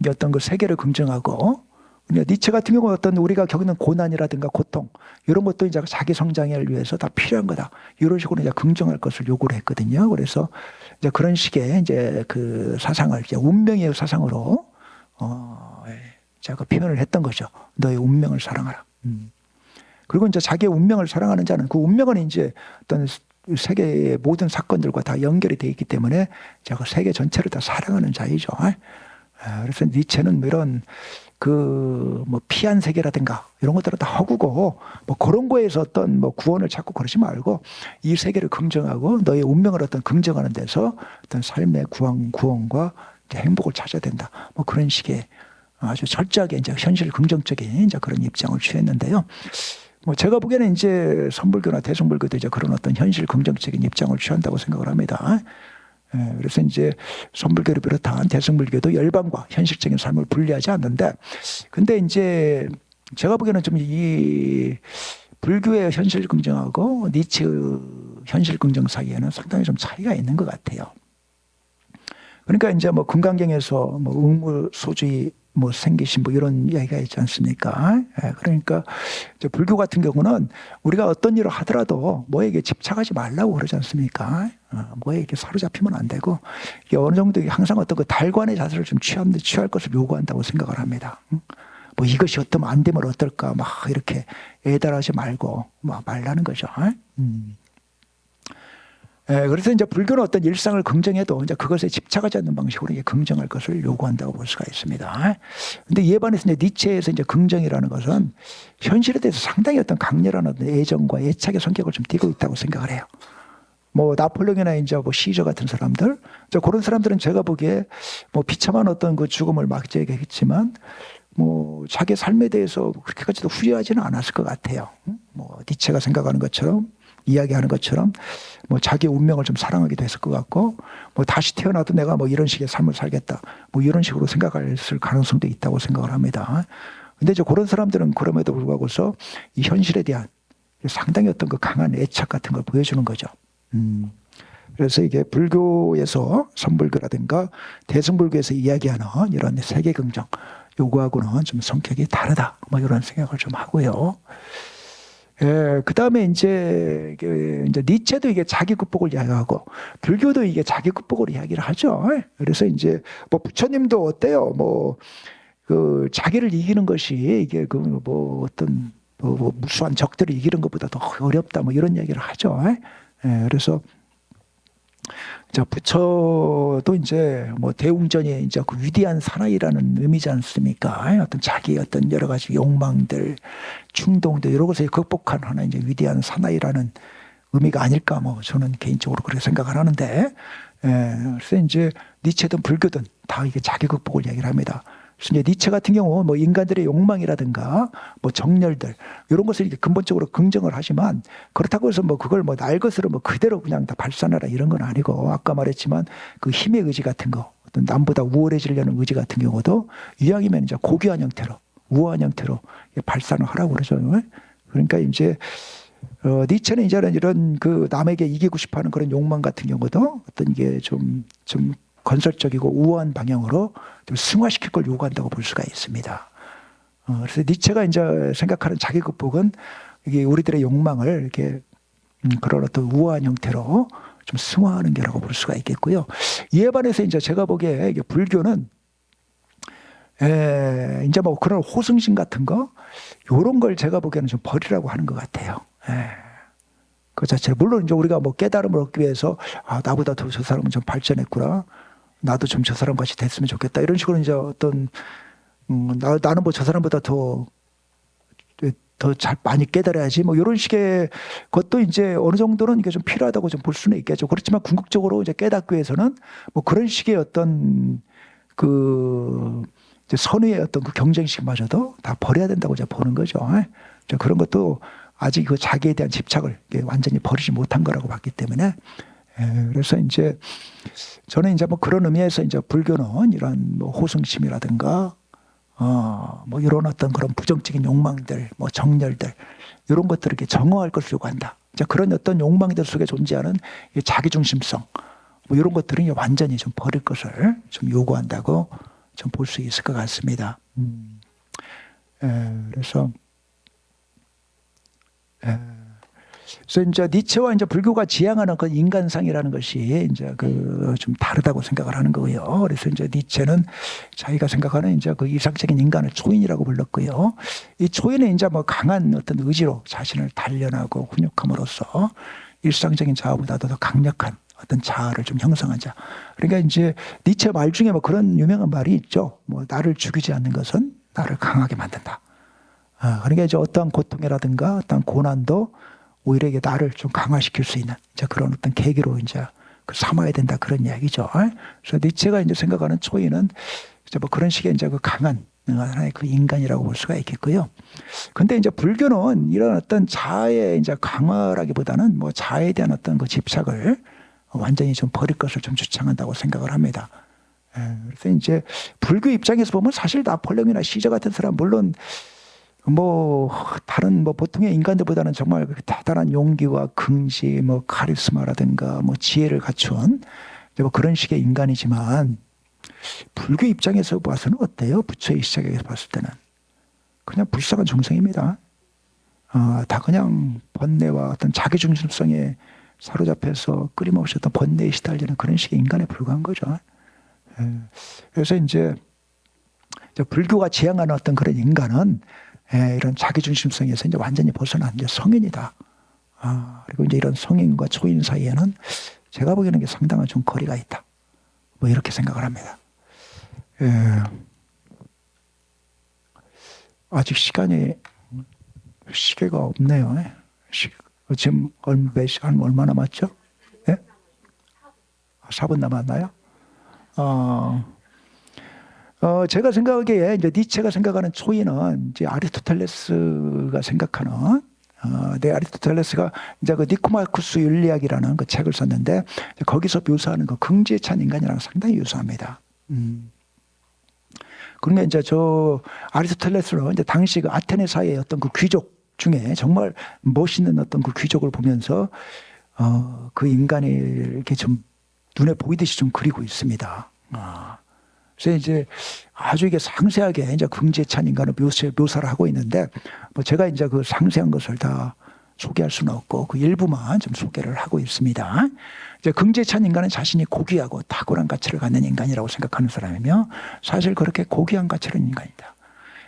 어떤 그 세계를 긍정하고 니체 같은 경우 어떤 우리가 겪는 고난이라든가 고통 이런 것도 이제 자기 성장을 위해서 다 필요한 거다. 이런 식으로 이제 긍정할 것을 요구를 했거든요. 그래서 이제 그런 식의 이제 그 사상을 이제 운명의 사상으로 제가 표현을 했던 거죠. 너의 운명을 사랑하라. 그리고 이제 자기의 운명을 사랑하는 자는 그 운명은 이제 어떤 세계의 모든 사건들과 다 연결이 되어 있기 때문에 제가 세계 전체를 다 사랑하는 자이죠. 그래서 니체는 뭐 이런 그 뭐 피한 세계라든가 이런 것들은 다 허구고 뭐 그런 거에서 어떤 뭐 구원을 찾고 그러지 말고 이 세계를 긍정하고 너의 운명을 어떤 긍정하는 데서 어떤 삶의 구원과 이제 행복을 찾아야 된다. 뭐 그런 식의 아주 철저하게 이제 현실 긍정적인 이제 그런 입장을 취했는데요. 뭐 제가 보기에는 이제 선불교나 대승불교도 이제 그런 어떤 현실 긍정적인 입장을 취한다고 생각을 합니다. 그래서 이제 선불교를 비롯한 대승불교도 열반과 현실적인 삶을 분리하지 않는데, 근데 이제 제가 보기에는 좀 이 불교의 현실 긍정하고 니체의 현실 긍정 사이에는 상당히 좀 차이가 있는 것 같아요. 그러니까 이제 뭐 금강경에서 뭐 의무소주의 뭐 생기신 뭐 이런 이야기가 있지 않습니까? 그러니까 이제 불교 같은 경우는 우리가 어떤 일을 하더라도 뭐에게 집착하지 말라고 그러지 않습니까? 뭐에게 사로잡히면 안 되고 이게 어느 정도 항상 어떤 그 달관의 자세를 좀 취할 것을 요구한다고 생각을 합니다. 뭐 이것이 어떠면 안 되면 어떨까 막 이렇게 애달하지 말고 막 말라는 거죠. 그래서 이제 불교는 어떤 일상을 긍정해도 이제 그것에 집착하지 않는 방식으로 이제 긍정할 것을 요구한다고 볼 수가 있습니다. 근데 이에 반해서 이제 니체에서 이제 긍정이라는 것은 현실에 대해서 상당히 어떤 강렬한 어떤 애정과 애착의 성격을 좀 띠고 있다고 생각을 해요. 뭐 나폴레옹이나 이제 뭐 시저 같은 사람들, 그런 사람들은 제가 보기에 뭐 비참한 어떤 그 죽음을 맞이했지만 뭐 자기 삶에 대해서 그렇게까지도 후회하지는 않았을 것 같아요. 뭐 니체가 생각하는 것처럼 이야기하는 것처럼 뭐 자기 운명을 좀 사랑하기도 했을 것 같고 뭐 다시 태어나도 내가 뭐 이런 식의 삶을 살겠다 뭐 이런 식으로 생각할 가능성도 있다고 생각을 합니다. 근데 이제 그런 사람들은 그럼에도 불구하고서 이 현실에 대한 상당히 어떤 그 강한 애착 같은 걸 보여주는 거죠. 그래서 이게 불교에서 선불교라든가 대승불교에서 이야기하는 이런 세계 긍정 요구하고는 좀 성격이 다르다. 뭐 이런 생각을 좀 하고요. 예, 그 다음에 이제 니체도 이게 자기 극복을 이야기하고 불교도 이게 자기 극복을 이야기를 하죠. 그래서 이제 뭐 부처님도 어때요? 뭐 그 자기를 이기는 것이 이게 그 뭐 어떤 뭐 무수한 적들을 이기는 것보다 더 어렵다. 뭐 이런 이야기를 하죠. 예, 그래서 자, 부처도 이제 뭐 대웅전이 이제 그 위대한 사나이라는 의미지 않습니까? 어떤 자기 어떤 여러 가지 욕망들, 충동들 이런 것을 극복한 하나 이제 위대한 사나이라는 의미가 아닐까 뭐 저는 개인적으로 그렇게 생각을 하는데, 그래서 이제 니체든 불교든 다 이게 자기 극복을 얘기를 합니다. 그래서 이제 니체 같은 경우 뭐 인간들의 욕망이라든가 뭐 정열들 이런 것을 이렇게 근본적으로 긍정을 하지만 그렇다고 해서 뭐 그걸 뭐 날 것으로 뭐 그대로 그냥 다 발산하라 이런 건 아니고 아까 말했지만 그 힘의 의지 같은 거 어떤 남보다 우월해지려는 의지 같은 경우도 이왕이면 이제 고귀한 형태로 우아한 형태로 발산을 하라고 그러죠. 그러니까 이제 니체는 이제는 이런 그 남에게 이기고 싶어하는 그런 욕망 같은 경우도 어떤 이게 좀 건설적이고 우아한 방향으로 좀 승화시킬 걸 요구한다고 볼 수가 있습니다. 그래서 니체가 이제 생각하는 자기 극복은 이게 우리들의 욕망을 이렇게 그런 어떤 우아한 형태로 좀 승화하는 게라고 볼 수가 있겠고요. 이에 반해서 이제 제가 보기에 이게 불교는 이제 뭐 그런 호승심 같은 거 요런 걸 제가 보기에는 좀 버리라고 하는 것 같아요. 그 자체로 물론 이제 우리가 뭐 깨달음을 얻기 위해서 아 나보다 더 저 사람은 좀 발전했구나. 나도 좀 저 사람 같이 됐으면 좋겠다. 이런 식으로 이제 어떤 나는 뭐 저 사람보다 더 잘 많이 깨달아야지. 뭐 이런 식의 것도 이제 어느 정도는 이게 좀 필요하다고 좀 볼 수는 있겠죠. 그렇지만 궁극적으로 이제 깨닫기 위해서는 뭐 그런 식의 어떤 그 이제 선의의 어떤 그 경쟁심마저도 다 버려야 된다고 이제 보는 거죠. 그런 것도 아직 그 자기에 대한 집착을 완전히 버리지 못한 거라고 봤기 때문에 그래서 이제 저는 이제 뭐 그런 의미에서 이제 불교는 이런 뭐 호승심이라든가 뭐 이런 어떤 그런 부정적인 욕망들, 뭐 정열들 이런 것들을 이렇게 정화할 것을 요구한다. 이제 그런 어떤 욕망들 속에 존재하는 이 자기중심성 뭐 이런 것들은 완전히 좀 버릴 것을 좀 요구한다고 좀 볼 수 있을 것 같습니다. 그래서 그래서 이제 니체와 이제 불교가 지향하는 그 인간상이라는 것이 이제 그 좀 다르다고 생각을 하는 거고요. 그래서 이제 니체는 자기가 생각하는 이제 그 이상적인 인간을 초인이라고 불렀고요. 이 초인은 이제 뭐 강한 어떤 의지로 자신을 단련하고 훈육함으로써 일상적인 자아보다도 더 강력한 어떤 자아를 좀 형성한 자. 그러니까 이제 니체 말 중에 뭐 그런 유명한 말이 있죠. 뭐 나를 죽이지 않는 것은 나를 강하게 만든다. 그러니까 이제 어떠한 고통이라든가 어떠한 고난도 오히려 이게 나를 좀 강화시킬 수 있는 이제 그런 어떤 계기로 이제 그 삼아야 된다 그런 이야기죠. 그래서 니체가 이제 생각하는 초인은 이제 뭐 그런 식의 이제 그 강한 하나의 그 인간이라고 볼 수가 있겠고요. 근데 이제 불교는 이런 어떤 자아의 이제 강화라기보다는 뭐 자아에 대한 어떤 그 집착을 완전히 좀 버릴 것을 좀 주창한다고 생각을 합니다. 그래서 이제 불교 입장에서 보면 사실 나폴레옹이나 시저 같은 사람 물론 뭐 다른 뭐 보통의 인간들보다는 정말 대단한 용기와 긍지, 뭐 카리스마라든가 뭐 지혜를 갖춘 뭐 그런 식의 인간이지만 불교 입장에서 봐서는 어때요? 부처의 시작에서 봤을 때는 그냥 불쌍한 중생입니다. 다 그냥 번뇌와 어떤 자기중심성에 사로잡혀서 끊임없이 어떤 번뇌에 시달리는 그런 식의 인간에 불과한 거죠. 그래서 이제 불교가 지향하는 어떤 그런 인간은 이런 자기중심성에서 이제 완전히 벗어난 이제 성인이다. 그리고 이제 이런 성인과 초인 사이에는 제가 보기에는 게 상당한 좀 거리가 있다. 뭐 이렇게 생각을 합니다. 아직 시계가 없네요. 지금 한 얼마 남았죠? 예? 4분 남았나요? 제가 생각하기에 이제 니체가 생각하는 초인은 이제 아리스토텔레스가 생각하는 네, 아리스토텔레스가 이제 그 니코마코스 윤리학이라는 그 책을 썼는데 거기서 묘사하는 그 긍지에 찬 인간이랑 상당히 유사합니다. 그러면 이제 저 아리스토텔레스는 이제 당시 그 아테네 사회의 어떤 그 귀족 중에 정말 멋있는 어떤 그 귀족을 보면서 그 인간이 이렇게 좀 눈에 보이듯이 좀 그리고 있습니다. 그래서 이제 아주 이게 상세하게 이제 긍지에 찬 인간을 묘사를 하고 있는데 뭐 제가 이제 그 상세한 것을 다 소개할 수는 없고 그 일부만 좀 소개를 하고 있습니다. 이제 긍지에 찬 인간은 자신이 고귀하고 탁월한 가치를 갖는 인간이라고 생각하는 사람이며 사실 그렇게 고귀한 가치를 있는 인간이다.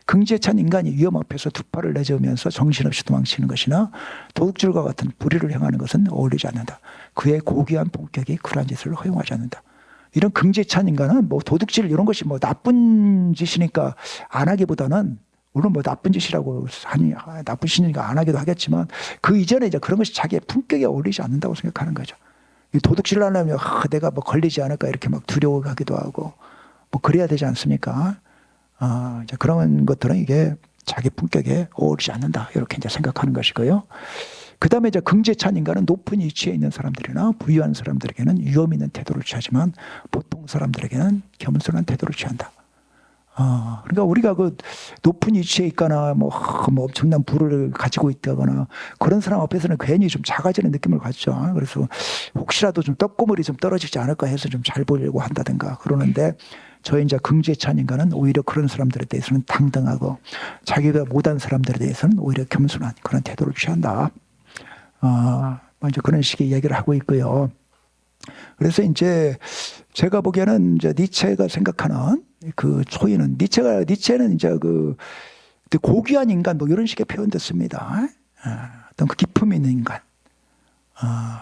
긍지에 찬 인간이 위험 앞에서 두 팔을 내저으면서 정신없이 도망치는 것이나 도둑질과 같은 불의를 행하는 것은 어울리지 않는다. 그의 고귀한 본격이 그러한 짓을 허용하지 않는다. 이런 긍지에 찬 인간은 뭐 도둑질 이런 것이 뭐 나쁜 짓이니까 안 하기보다는 물론 뭐 나쁜 짓이라고 하니 나쁜 짓이니까 안 하기도 하겠지만 그 이전에 이제 그런 것이 자기의 품격에 어울리지 않는다고 생각하는 거죠. 도둑질을 하려면 내가 뭐 걸리지 않을까 이렇게 막 두려워하기도 하고 뭐 그래야 되지 않습니까? 이제 그런 것들은 이게 자기 품격에 어울리지 않는다 이렇게 이제 생각하는 것이고요. 그 다음에 이제 긍지에 찬 인간은 높은 위치에 있는 사람들이나 부유한 사람들에게는 위험 있는 태도를 취하지만 보통 사람들에게는 겸손한 태도를 취한다. 그러니까 우리가 그 높은 위치에 있거나 뭐 엄청난 부를 가지고 있다거나 그런 사람 앞에서는 괜히 좀 작아지는 느낌을 갖죠. 그래서 혹시라도 좀 떡고물이 좀 떨어지지 않을까 해서 좀 잘 보려고 한다든가 그러는데 저희 이제 긍지에 찬 인간은 오히려 그런 사람들에 대해서는 당당하고 자기가 못한 사람들에 대해서는 오히려 겸손한 그런 태도를 취한다. 이제 그런 식의 얘기를 하고 있고요. 그래서 이제 제가 보기에는 이제 니체가 생각하는 그 초인은 니체는 이제 그 고귀한 인간 뭐 이런 식의 표현도 씁니다. 어떤 그 기품이 있는 인간.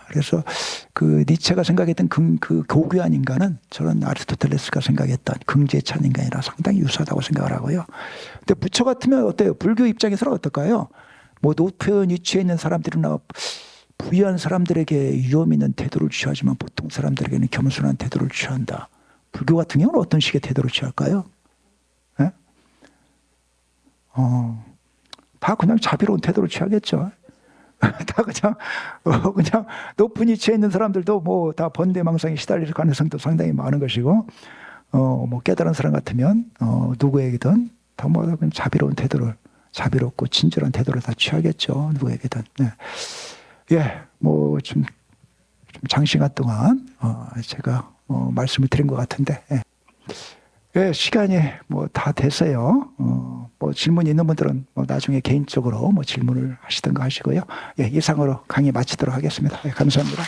그래서 그 니체가 생각했던 그 고귀한 인간은 저는 아리스토텔레스가 생각했던 긍지에 찬 인간이라 상당히 유사하다고 생각을 하고요. 근데 부처 같으면 어때요? 불교 입장에서는 어떨까요? 뭐 높은 위치에 있는 사람들이나 부유한 사람들에게 위험 있는 태도를 취하지만 보통 사람들에게는 겸손한 태도를 취한다. 불교 같은 경우는 어떤 식의 태도를 취할까요? 네? 다 그냥 자비로운 태도를 취하겠죠. 다 그냥 높은 위치에 있는 사람들도 뭐 다 번뇌망상에 시달릴 가능성도 상당히 많은 것이고, 뭐 깨달은 사람 같으면 누구에게든 다 뭐 자비로운 태도를 자비롭고 친절한 태도를 다 취하겠죠. 누구에게든. 네. 예, 뭐 좀 장시간 동안 제가 말씀을 드린 것 같은데, 예, 시간이 뭐 다 됐어요. 뭐 질문 있는 분들은 뭐 나중에 개인적으로 뭐 질문을 하시든가 하시고요. 예, 이상으로 강의 마치도록 하겠습니다. 예, 감사합니다.